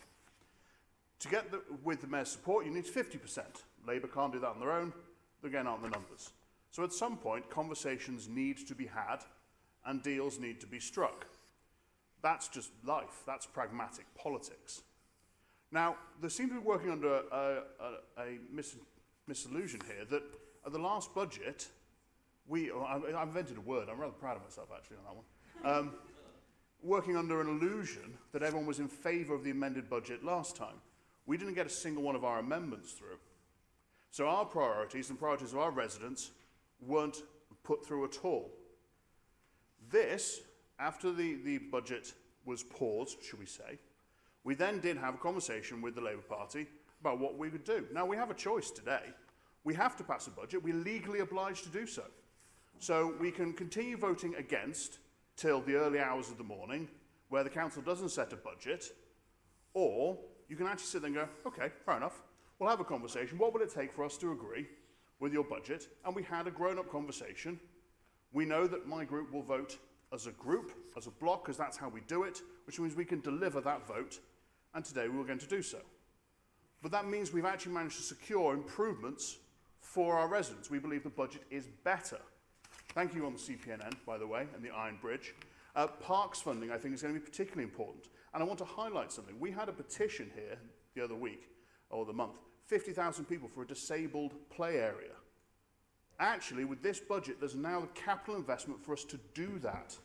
To get with the mayor's support, you need 50%. Labour can't do that on their own. There again aren't the numbers. So at some point, conversations need to be had and deals need to be struck. That's just life. That's pragmatic politics. Now, they seem to be working under a misillusion here that at the last budget, I've invented a word. I'm rather proud of myself, actually, on that one. Working under an illusion that everyone was in favour of the amended budget last time. We didn't get a single one of our amendments through. So our priorities and priorities of our residents weren't put through at all. This, after the budget was paused, should we say, we then did have a conversation with the Labour Party about what we would do. Now, we have a choice today. We have to pass a budget. We're legally obliged to do so. So we can continue voting against till the early hours of the morning, where the council doesn't set a budget, or you can actually sit there and go, okay, fair enough, we'll have a conversation. What will it take for us to agree with your budget? And we had a grown-up conversation. We know that my group will vote as a group, as a block, because that's how we do it, which means we can deliver that vote, and today we were going to do so. But that means we've actually managed to secure improvements for our residents. We believe the budget is better. Thank you on the CPNN, by the way, and the Iron Bridge. Parks funding, I think, is going to be particularly important. And I want to highlight something. We had a petition here the other week, or the month, 50,000 people for a disabled play area. Actually, with this budget, there's now a capital investment for us to do that.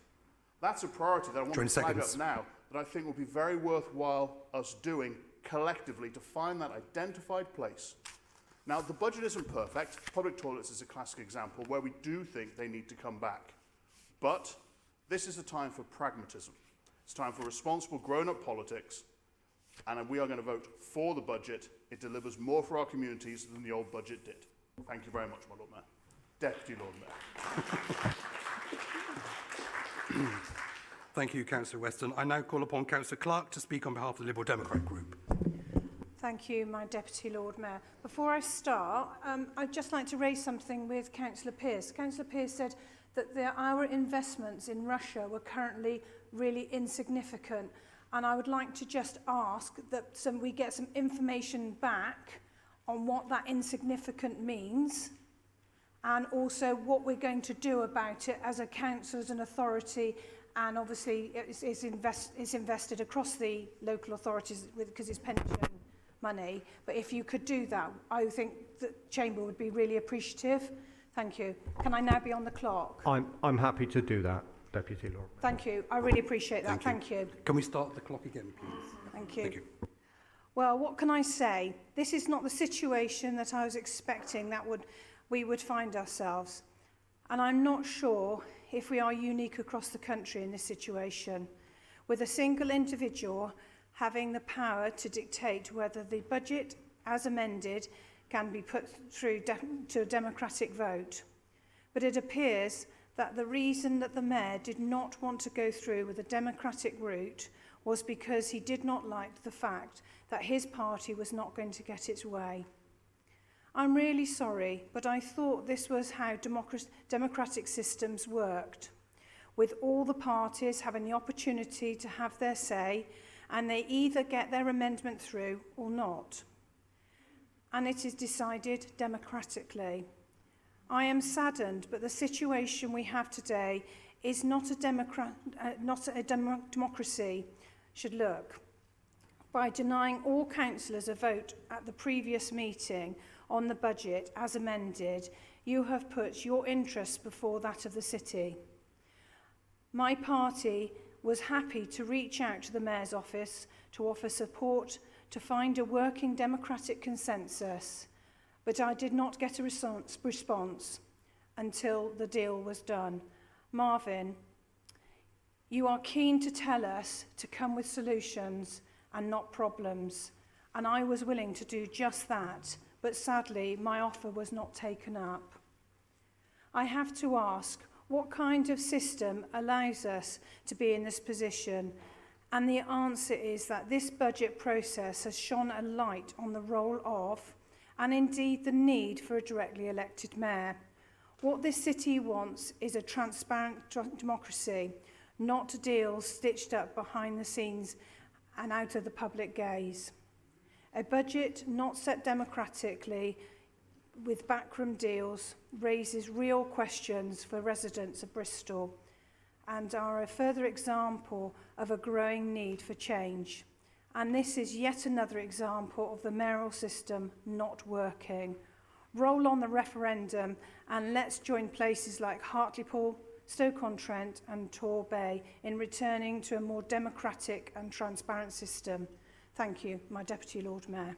That's a priority that I want to flag up now, that I think will be very worthwhile us doing collectively to find that identified place. Now, the budget isn't perfect. Public toilets is a classic example where we do think they need to come back. But this is a time for pragmatism. It's time for responsible, grown-up politics, and we are going to vote for the budget. It delivers more for our communities than the old budget did. Thank you very much, my Lord Mayor. Deputy Lord Mayor. Thank you, Councillor Weston. I now call upon Councillor Clark to speak on behalf of the Liberal Democrat Group. Thank you, my Deputy Lord Mayor. Before I start, I'd just like to raise something with Councillor Pearce. Councillor Pearce said that our investments in Russia were currently really insignificant. And I would like to just ask that we get some information back on what that insignificant means, and also what we're going to do about it as a council, as an authority, and obviously it's invested across the local authorities because it's pension money. But if you could do that, I think the Chamber would be really appreciative. Thank you. Can I now be on the clock? I'm happy to do that, Deputy Lord Mayor. Thank you. I really appreciate that. Thank you. Can we start the clock again, please? Thank you. Thank you. Well, what can I say? This is not the situation that I was expecting we would find ourselves. And I'm not sure if we are unique across the country in this situation, with a single individual having the power to dictate whether the budget, as amended, can be put through to a democratic vote. But it appears that the reason that the Mayor did not want to go through with a democratic route was because he did not like the fact that his party was not going to get its way. I'm really sorry, but I thought this was how democratic systems worked, with all the parties having the opportunity to have their say, and they either get their amendment through or not. And it is decided democratically. I am saddened, but the situation we have today is not a democracy should look. By denying all councillors a vote at the previous meeting on the budget as amended, you have put your interests before that of the city. My party was happy to reach out to the Mayor's office to offer support to find a working democratic consensus, but I did not get a response until the deal was done. Marvin, you are keen to tell us to come with solutions and not problems, and I was willing to do just that, but sadly my offer was not taken up. I have to ask, what kind of system allows us to be in this position? And the answer is that this budget process has shone a light on the role of, and indeed the need for, a directly elected mayor. What this city wants is a transparent democracy, not deals stitched up behind the scenes and out of the public gaze. A budget not set democratically with backroom deals raises real questions for residents of Bristol and are a further example of a growing need for change. And this is yet another example of the mayoral system not working. Roll on the referendum and let's join places like Hartlepool, Stoke-on-Trent and Torbay in returning to a more democratic and transparent system. Thank you, my Deputy Lord Mayor.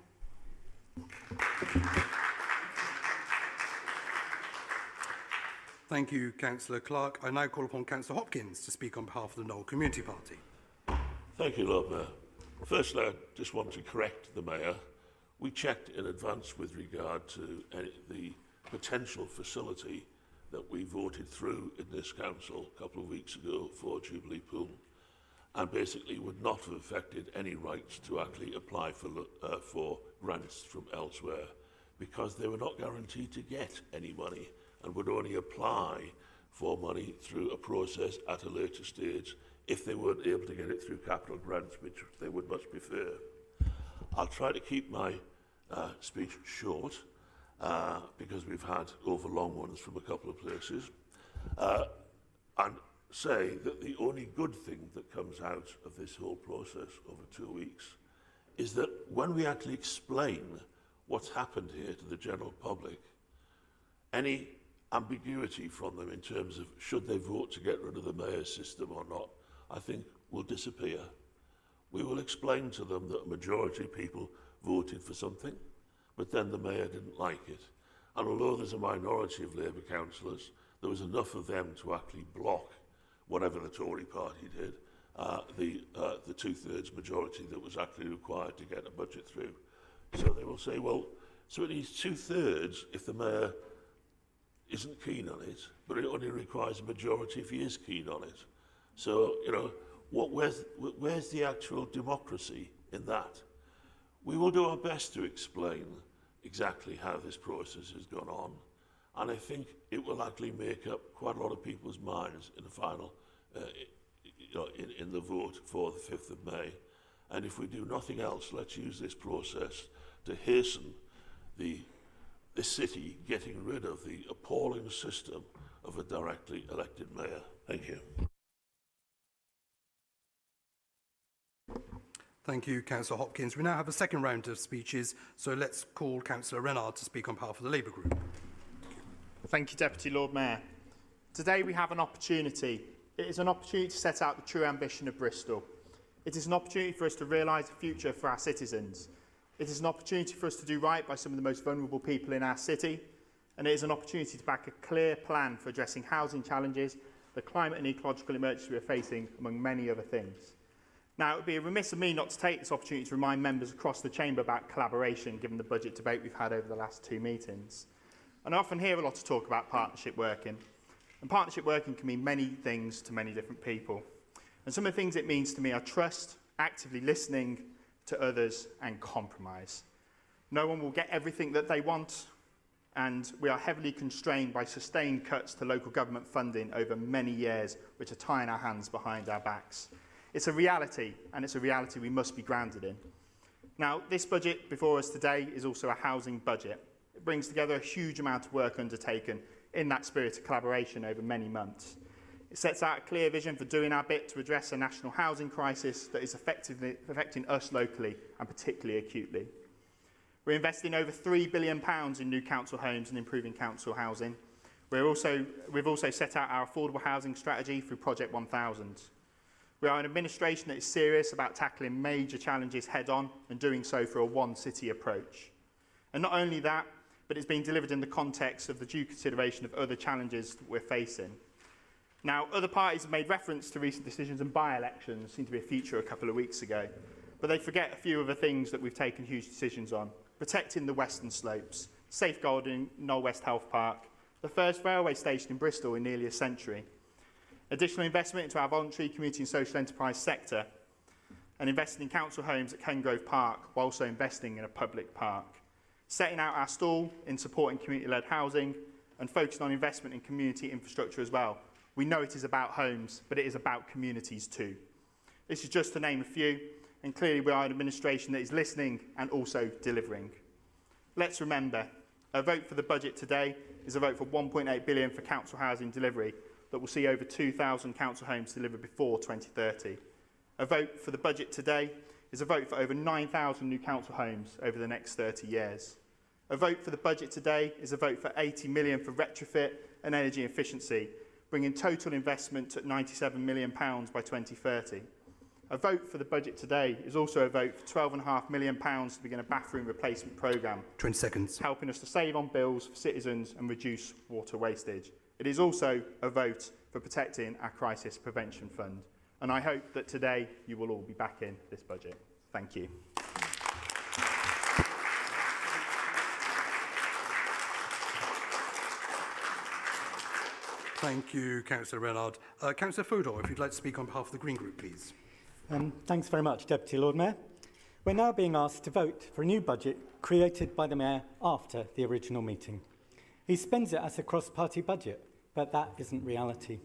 Thank you, Councillor Clark. I now call upon Councillor Hopkins to speak on behalf of the Knoll Community Party. Thank you, Lord Mayor. Firstly, I just want to correct the Mayor. We checked in advance with regard to the potential facility that we voted through in this council a couple of weeks ago for Jubilee Pool, and basically would not have affected any rights to actually apply for grants from elsewhere, because they were not guaranteed to get any money and would only apply for money through a process at a later stage if they weren't able to get it through capital grants, which they would much prefer. I'll try to keep my speech short because we've had over long ones from a couple of places, and say that the only good thing that comes out of this whole process over 2 weeks is that when we actually explain what's happened here to the general public, any ambiguity from them in terms of should they vote to get rid of the mayor's system or not, I think will disappear. We will explain to them that a majority of people voted for something, but then the mayor didn't like it. And although there's a minority of Labour councillors, there was enough of them to actually block whatever the Tory party did, the two-thirds majority that was actually required to get a budget through. So they will say, well, so it needs two-thirds if the mayor isn't keen on it, but it only requires a majority if he is keen on it. So, you know, where's the actual democracy in that? We will do our best to explain exactly how this process has gone on, and I think it will actually make up quite a lot of people's minds in the final, in the vote for the 5th of May. And if we do nothing else, let's use this process to hasten this city getting rid of the appalling system of a directly elected mayor. Thank you. Thank you, Councillor Hopkins. We now have a second round of speeches, so let's call Councillor Renard to speak on behalf of the Labour Group. Thank you, Deputy Lord Mayor. Today we have an opportunity. It is an opportunity to set out the true ambition of Bristol. It is an opportunity for us to realise the future for our citizens. It is an opportunity for us to do right by some of the most vulnerable people in our city, and it is an opportunity to back a clear plan for addressing housing challenges, the climate and ecological emergency we are facing, among many other things. Now, it would be remiss of me not to take this opportunity to remind members across the chamber about collaboration, given the budget debate we've had over the last 2 meetings. And I often hear a lot of talk about partnership working, and partnership working can mean many things to many different people. And some of the things it means to me are trust, actively listening to others, and compromise. No one will get everything that they want, and we are heavily constrained by sustained cuts to local government funding over many years, which are tying our hands behind our backs. It's a reality, and it's a reality we must be grounded in. Now, this budget before us today is also a housing budget. It brings together a huge amount of work undertaken in that spirit of collaboration over many months. It sets out a clear vision for doing our bit to address a national housing crisis that is effectively affecting us locally and particularly acutely. We're investing over £3 billion in new council homes and improving council housing. We've also set out our affordable housing strategy through Project 1000. We are an administration that is serious about tackling major challenges head-on and doing so through a one-city approach. And not only that, but it's being delivered in the context of the due consideration of other challenges that we're facing. Now, other parties have made reference to recent decisions and by-elections, seemed to be a feature a couple of weeks ago, but they forget a few other things that we've taken huge decisions on. Protecting the Western Slopes, safeguarding Knoll West Health Park, the first railway station in Bristol in nearly a century, additional investment into our voluntary community and social enterprise sector, and investing in council homes at Kengrove Park while also investing in a public park, setting out our stall in supporting community-led housing and focusing on investment in community infrastructure as well. We know it is about homes, but it is about communities too. This is just to name a few, and clearly we are an administration that is listening and also delivering. Let's remember, a vote for the budget today is a vote for £1.8 billion for council housing delivery that will see over 2,000 council homes delivered before 2030. A vote for the budget today is a vote for over 9,000 new council homes over the next 30 years. A vote for the budget today is a vote for £80 million for retrofit and energy efficiency, bringing total investment to £97 million by 2030. A vote for the budget today is also a vote for £12.5 million to begin a bathroom replacement programme. 20 seconds. Helping us to save on bills for citizens and reduce water wastage. It is also a vote for protecting our crisis prevention fund. And I hope that today you will all be backing this budget. Thank you. Thank you, Councillor Renard. Councillor Fodor, if you'd like to speak on behalf of the Green Group, please. Thanks very much, Deputy Lord Mayor. We're now being asked to vote for a new budget created by the Mayor after the original meeting. He spends it as a cross-party budget, but that isn't reality.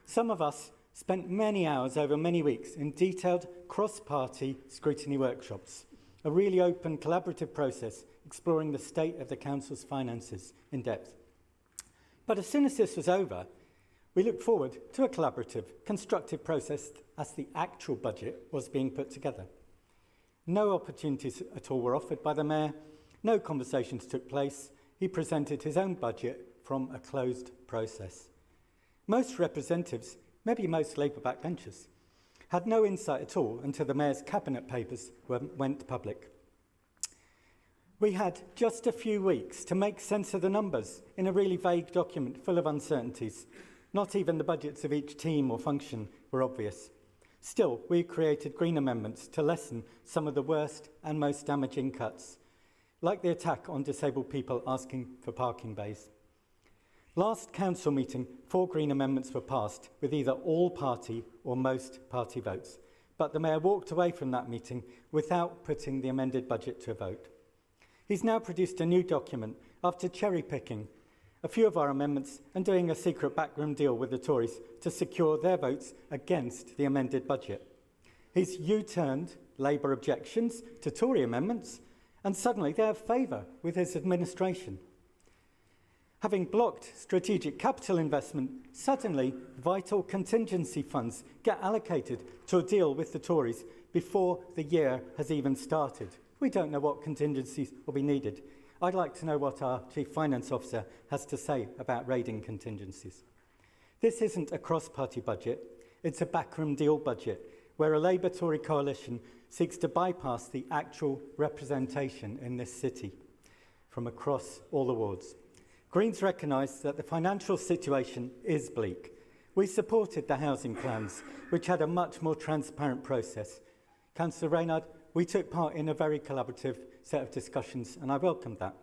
Some of us spent many hours over many weeks in detailed cross-party scrutiny workshops, a really open collaborative process exploring the state of the Council's finances in depth. But as soon as this was over, we looked forward to a collaborative, constructive process as the actual budget was being put together. No opportunities at all were offered by the Mayor, no conversations took place. He presented his own budget from a closed process. Most representatives, maybe most Labour backbenchers, had no insight at all until the Mayor's cabinet papers went public. We had just a few weeks to make sense of the numbers in a really vague document full of uncertainties. Not even the budgets of each team or function were obvious. Still, we created Green amendments to lessen some of the worst and most damaging cuts, like the attack on disabled people asking for parking bays. Last council meeting, 4 Green amendments were passed with either all party or most party votes, but the Mayor walked away from that meeting without putting the amended budget to a vote. He's now produced a new document after cherry-picking a few of our amendments and doing a secret backroom deal with the Tories to secure their votes against the amended budget. He's U-turned Labour objections to Tory amendments, and suddenly they have favour with his administration. Having blocked strategic capital investment, suddenly vital contingency funds get allocated to a deal with the Tories before the year has even started. We don't know what contingencies will be needed. I'd like to know what our Chief Finance Officer has to say about raiding contingencies. This isn't a cross-party budget, it's a backroom deal budget, where a Labour-Tory coalition seeks to bypass the actual representation in this city from across all the wards. Greens recognise that the financial situation is bleak. We supported the housing plans, which had a much more transparent process. Councillor Reynard, we took part in a very collaborative set of discussions, and I welcomed that.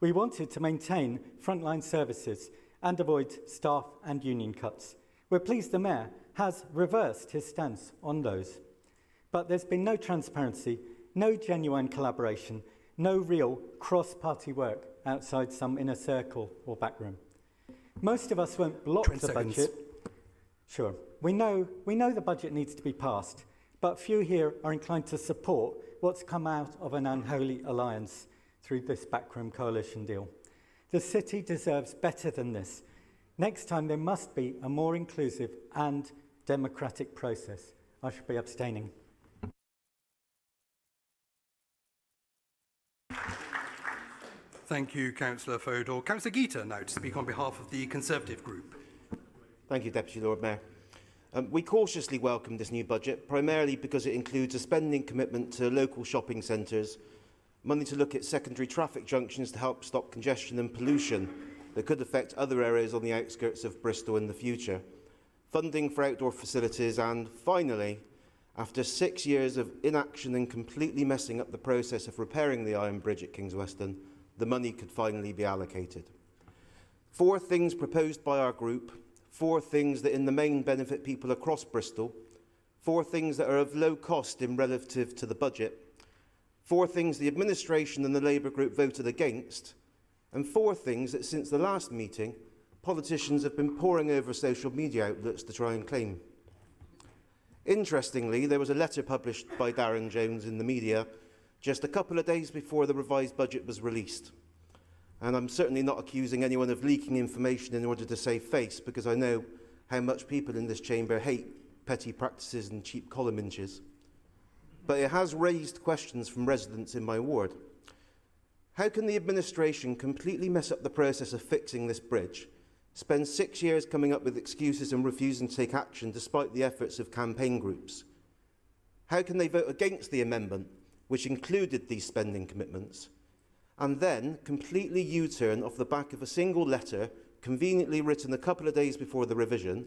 We wanted to maintain frontline services and avoid staff and union cuts. We're pleased the Mayor has reversed his stance on those. But there's been no transparency, no genuine collaboration, no real cross-party work outside some inner circle or backroom. Most of us won't block the budget. Sure. We know the budget needs to be passed, but few here are inclined to support what's come out of an unholy alliance through this backroom coalition deal. The city deserves better than this. Next time, there must be a more inclusive and democratic process. I should be abstaining. Thank you, Councillor Fodor. Councillor Geeta now to speak on behalf of the Conservative Group. Thank you, Deputy Lord Mayor. We cautiously welcome this new budget, primarily because it includes a spending commitment to local shopping centres, money to look at secondary traffic junctions to help stop congestion and pollution that could affect other areas on the outskirts of Bristol in the future, funding for outdoor facilities, and finally, after 6 years of inaction and completely messing up the process of repairing the Iron Bridge at Kings Weston, the money could finally be allocated. 4 things proposed by our group, 4 things that in the main benefit people across Bristol, 4 things that are of low cost in relative to the budget, 4 things the administration and the Labour group voted against, and 4 things that since the last meeting, politicians have been poring over social media outlets to try and claim. Interestingly, there was a letter published by Darren Jones in the media just a couple of days before the revised budget was released. And I'm certainly not accusing anyone of leaking information in order to save face, because I know how much people in this chamber hate petty practices and cheap column inches. But it has raised questions from residents in my ward. How can the administration completely mess up the process of fixing this bridge, spend 6 years coming up with excuses and refusing to take action despite the efforts of campaign groups? How can they vote against the amendment, which included these spending commitments, and then completely U-turn off the back of a single letter conveniently written a couple of days before the revision,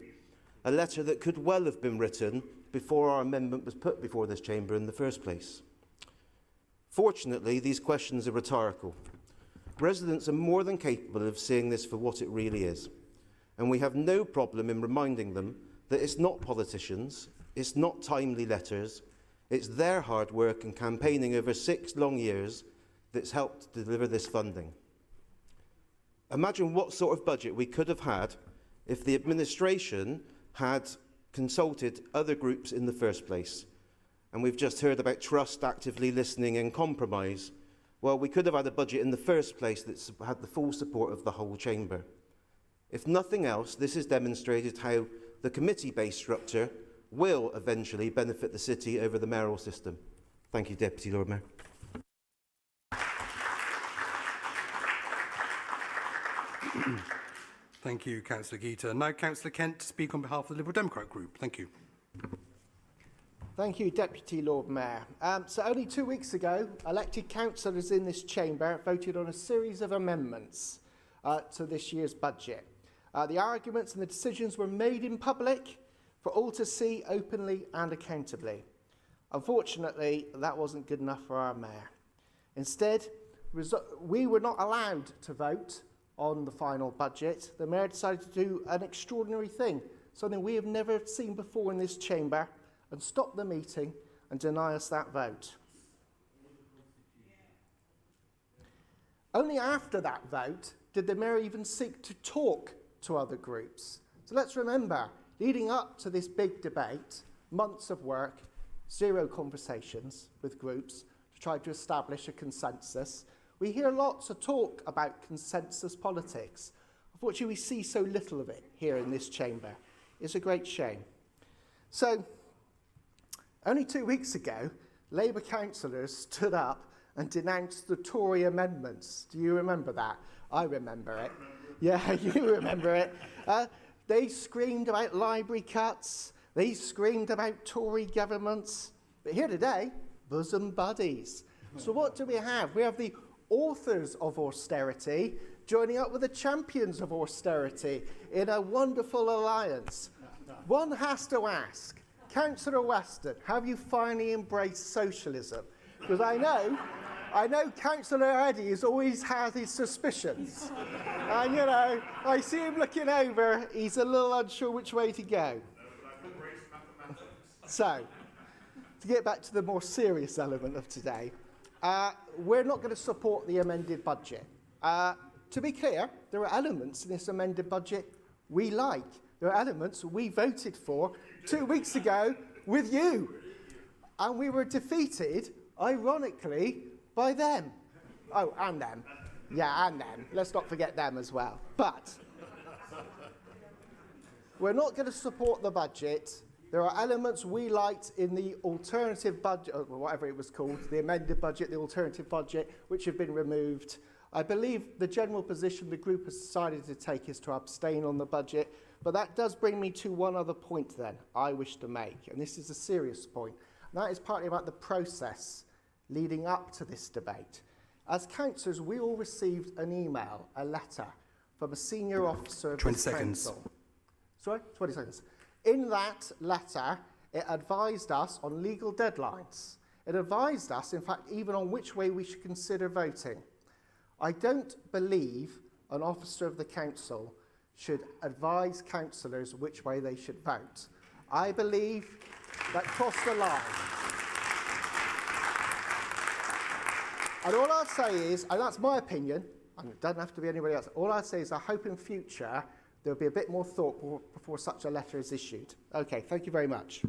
a letter that could well have been written before our amendment was put before this chamber in the first place? Fortunately, these questions are rhetorical. Residents are more than capable of seeing this for what it really is, and we have no problem in reminding them that it's not politicians, it's not timely letters, it's their hard work and campaigning over 6 long years that's helped deliver this funding. Imagine what sort of budget we could have had if the administration had consulted other groups in the first place. And we've just heard about trust, actively listening and compromise. Well, we could have had a budget in the first place that's had the full support of the whole chamber. If nothing else, this has demonstrated how the committee-based structure will eventually benefit the city over the mayoral system. Thank you, Deputy Lord Mayor. Thank you, Councillor Geeta. Now, Councillor Kent to speak on behalf of the Liberal Democrat Group. Thank you. Thank you, Deputy Lord Mayor. So only 2 weeks ago, elected councillors in this chamber voted on a series of amendments to this year's budget. The arguments and the decisions were made in public for all to see openly and accountably. Unfortunately, that wasn't good enough for our mayor. Instead, we were not allowed to vote on the final budget. The mayor decided to do an extraordinary thing, something we have never seen before in this chamber, and stop the meeting and deny us that vote. Only after that vote did the mayor even seek to talk to other groups. So let's remember, leading up to this big debate, months of work, 0 conversations with groups to try to establish a consensus. We hear lots of talk about consensus politics. Unfortunately, we see so little of it here in this chamber. It's a great shame. So, only 2 weeks ago, Labour councillors stood up and denounced the Tory amendments. Do you remember that? I remember it. Yeah, you remember it. They screamed about library cuts. They screamed about Tory governments. But here today, bosom buddies. So what do we have? We have the authors of austerity joining up with the champions of austerity in a wonderful alliance. One has to ask, Councillor Weston, have you finally embraced socialism? Because I know Councillor Eddy has always had his suspicions. And, you know, I see him looking over, he's a little unsure which way to go. So, to get back to the more serious element of today, we're not going to support the amended budget. To be clear, there are elements in this amended budget we like. There are elements we voted for 2 weeks ago with you. And we were defeated, ironically, by them. Oh, and them. Yeah, and them. Let's not forget them as well. But we're not going to support the budget. There are elements we liked in the alternative budget, or whatever it was called, the amended budget, the alternative budget, which have been removed. I believe the general position the group has decided to take is to abstain on the budget, but that does bring me to one other point then I wish to make, and this is a serious point, and that is partly about the process leading up to this debate. As councillors, we all received an email, a letter, from a senior officer of 20 this seconds. council. Sorry? 20 seconds. In that letter, it advised us on legal deadlines. It advised us, in fact, even on which way we should consider voting. I don't believe an officer of the council should advise councillors which way they should vote. I believe that crossed the line. And all I'd say is, and that's my opinion, and it doesn't have to be anybody else, all I'd say is I hope in future there'll be a bit more thought before such a letter is issued. Okay, thank you very much.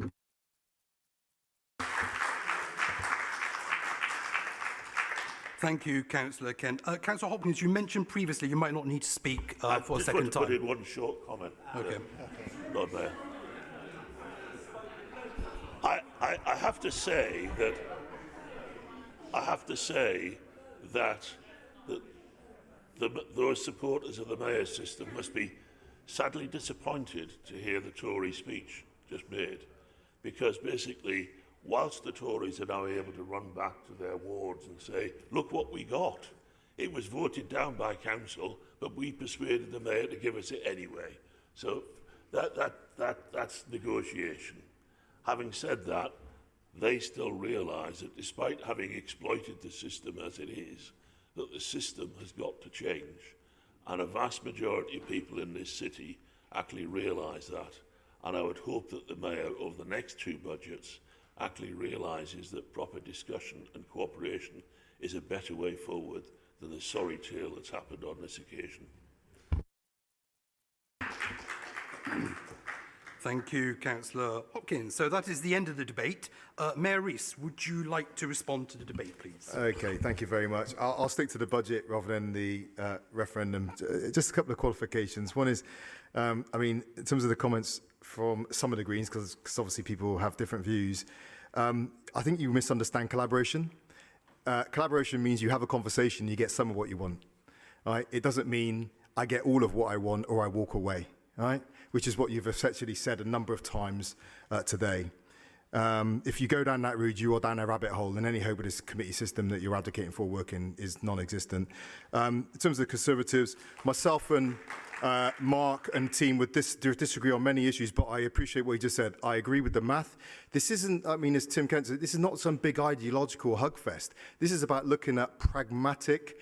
Thank you, Councillor Kent. Councillor Hopkins, you mentioned previously you might not need to speak for a second time. I just want to put in one short comment. Okay. Lord Mayor. I have to say that those supporters of the Mayor's system must be sadly disappointed to hear the Tory speech just made, because basically, whilst the Tories are now able to run back to their wards and say, look what we got, it was voted down by council, but we persuaded the Mayor to give us it anyway. So that's negotiation. Having said that, they still realise that despite having exploited the system as it is, that the system has got to change. And a vast majority of people in this city actually realise that. And I would hope that the Mayor, over the next two budgets, actually realises that proper discussion and cooperation is a better way forward than the sorry tale that's happened on this occasion. Thank you, Councillor Hopkins. So that is the end of the debate. Mayor Rees, would you like to respond to the debate, please? Okay, thank you very much. I'll stick to the budget rather than the referendum. Just a couple of qualifications. One is, I mean, in terms of the comments from some of the Greens, because obviously people have different views, I think you misunderstand collaboration. Collaboration means you have a conversation, you get some of what you want. Right? It doesn't mean I get all of what I want or I walk away. Right? Which is what you've essentially said a number of times today. If you go down that route, you are down a rabbit hole, and any hope of this committee system that you're advocating for working is non-existent. In terms of the Conservatives, myself and Mark and team would disagree on many issues, but I appreciate what you just said. I agree with the math. This isn't, I mean, as Tim Kent said, this is not some big ideological hugfest. This is about looking at pragmatic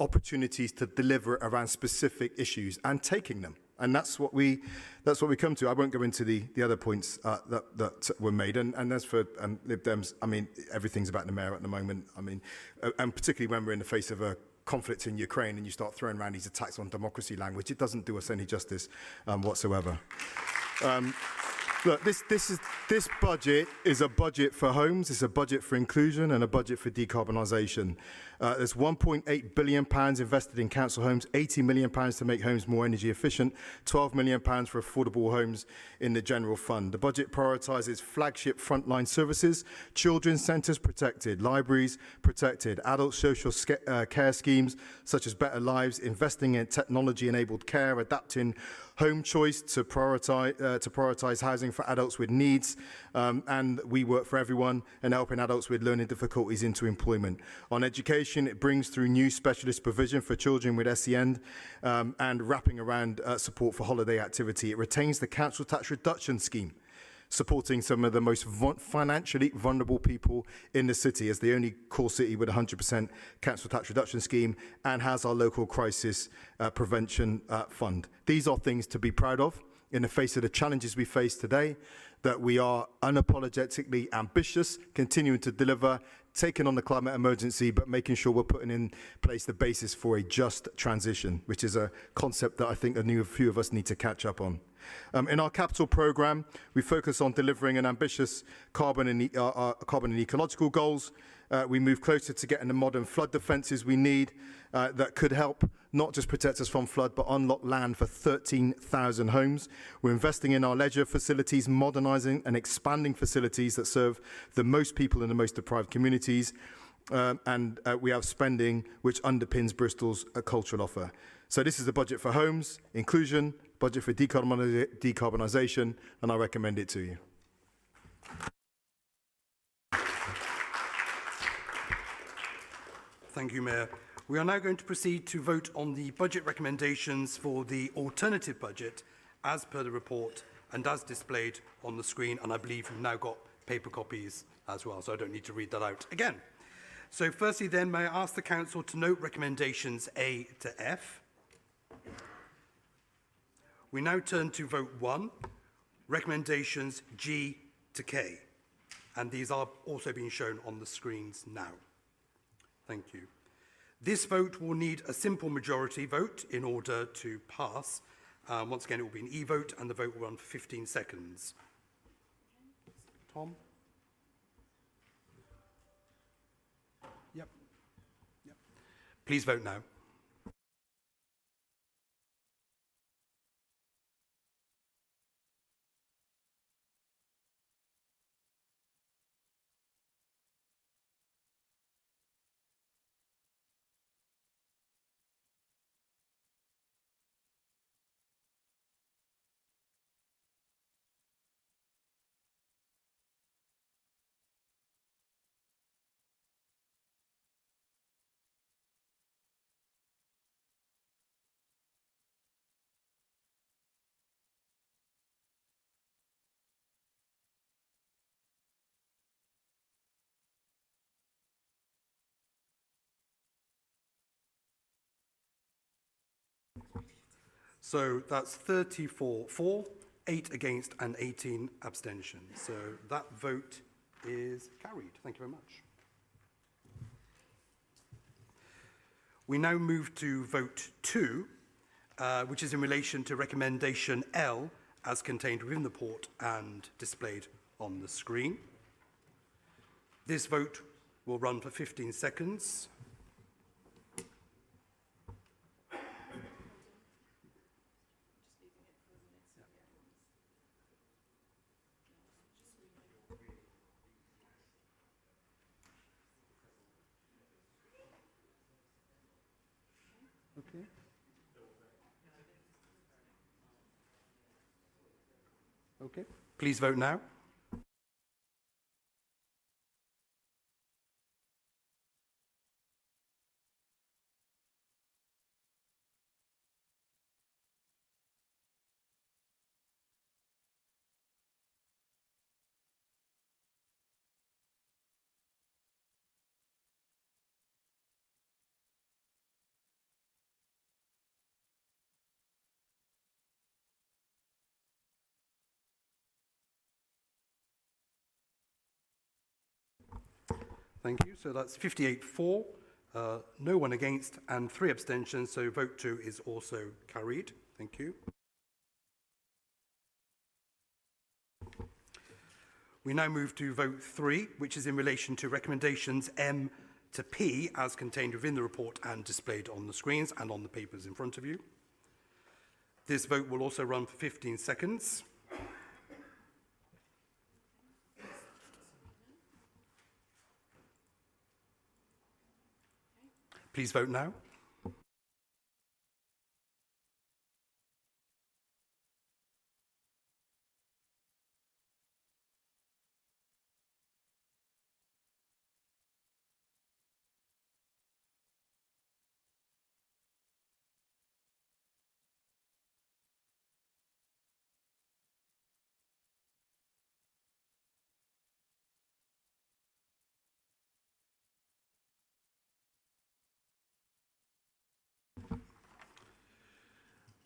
opportunities to deliver around specific issues and taking them. And that's what we come to. I won't go into the other points that were made. And as for Lib Dems, I mean, everything's about the Mayor at the moment. I mean, and particularly when we're in the face of a conflict in Ukraine and you start throwing around these attacks on democracy language, it doesn't do us any justice whatsoever. Look, this budget is a budget for homes, it's a budget for inclusion and a budget for decarbonisation. There's £1.8 billion invested in council homes, £80 million to make homes more energy efficient, £12 million for affordable homes in the general fund. The budget prioritises flagship frontline services, children's centres protected, libraries protected, adult social care schemes such as Better Lives, investing in technology-enabled care, adapting home choice to prioritise housing for adults with needs, and We Work for Everyone, and helping adults with learning difficulties into employment. On education, it brings through new specialist provision for children with SEN and wrapping around support for holiday activity. It retains the council tax reduction scheme, supporting some of the most financially vulnerable people in the city as the only core city with 100% council tax reduction scheme, and has our local crisis prevention fund. These are things to be proud of in the face of the challenges we face today, that we are unapologetically ambitious, continuing to deliver, taking on the climate emergency, but making sure we're putting in place the basis for a just transition, which is a concept that I think a few of us need to catch up on. In our capital programme, we focus on delivering an ambitious carbon and ecological goals, we move closer to getting the modern flood defences we need that could help not just protect us from flood, but unlock land for 13,000 homes. We're investing in our leisure facilities, modernising and expanding facilities that serve the most people in the most deprived communities. And we have spending which underpins Bristol's cultural offer. So this is the budget for homes, inclusion, budget for decarbonisation, and I recommend it to you. Thank you, Mayor. We are now going to proceed to vote on the budget recommendations for the alternative budget as per the report and as displayed on the screen. And I believe you've now got paper copies as well, so I don't need to read that out again. So firstly then, may I ask the Council to note recommendations A to F. We now turn to vote 1, recommendations G to K. And these are also being shown on the screens now. Thank you. This vote will need a simple majority vote in order to pass. Once again, it will be an e-vote and the vote will run for 15 seconds. Tom? Yep. Please vote now. So that's 34 for, 8 against and 18 abstentions. So that vote is carried. Thank you very much. We now move to vote 2, which is in relation to recommendation L as contained within the report and displayed on the screen. This vote will run for 15 seconds. Okay. Okay. Please vote now. Thank you. So that's 58 for, no one against, and 3 abstentions. So vote 2 is also carried. Thank you. We now move to vote 3, which is in relation to recommendations M to P as contained within the report and displayed on the screens and on the papers in front of you. This vote will also run for 15 seconds. Please vote now.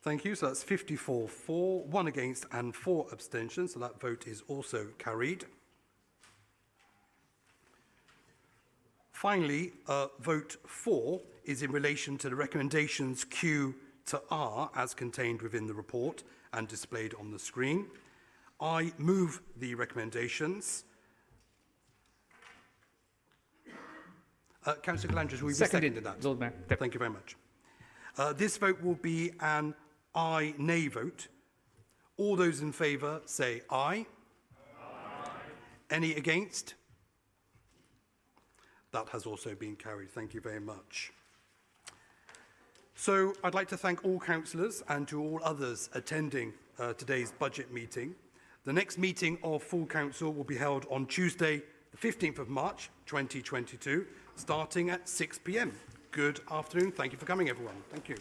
Thank you. So that's 54 for, 1 against and 4 abstentions. So that vote is also carried. Finally, vote 4 is in relation to the recommendations Q to R as contained within the report and displayed on the screen. I move the recommendations. Councillor Calandras, will you be Seconded, seconded that? Lord Mayor. Thank you very much. This vote will be an aye-nay vote. All those in favour say aye. Aye. Any against? That has also been carried. Thank you very much. So I'd like to thank all councillors and to all others attending today's budget meeting. The next meeting of full council will be held on Tuesday, the 15th of March, 2022, starting at 6 p.m. Good afternoon. Thank you for coming, everyone. Thank you.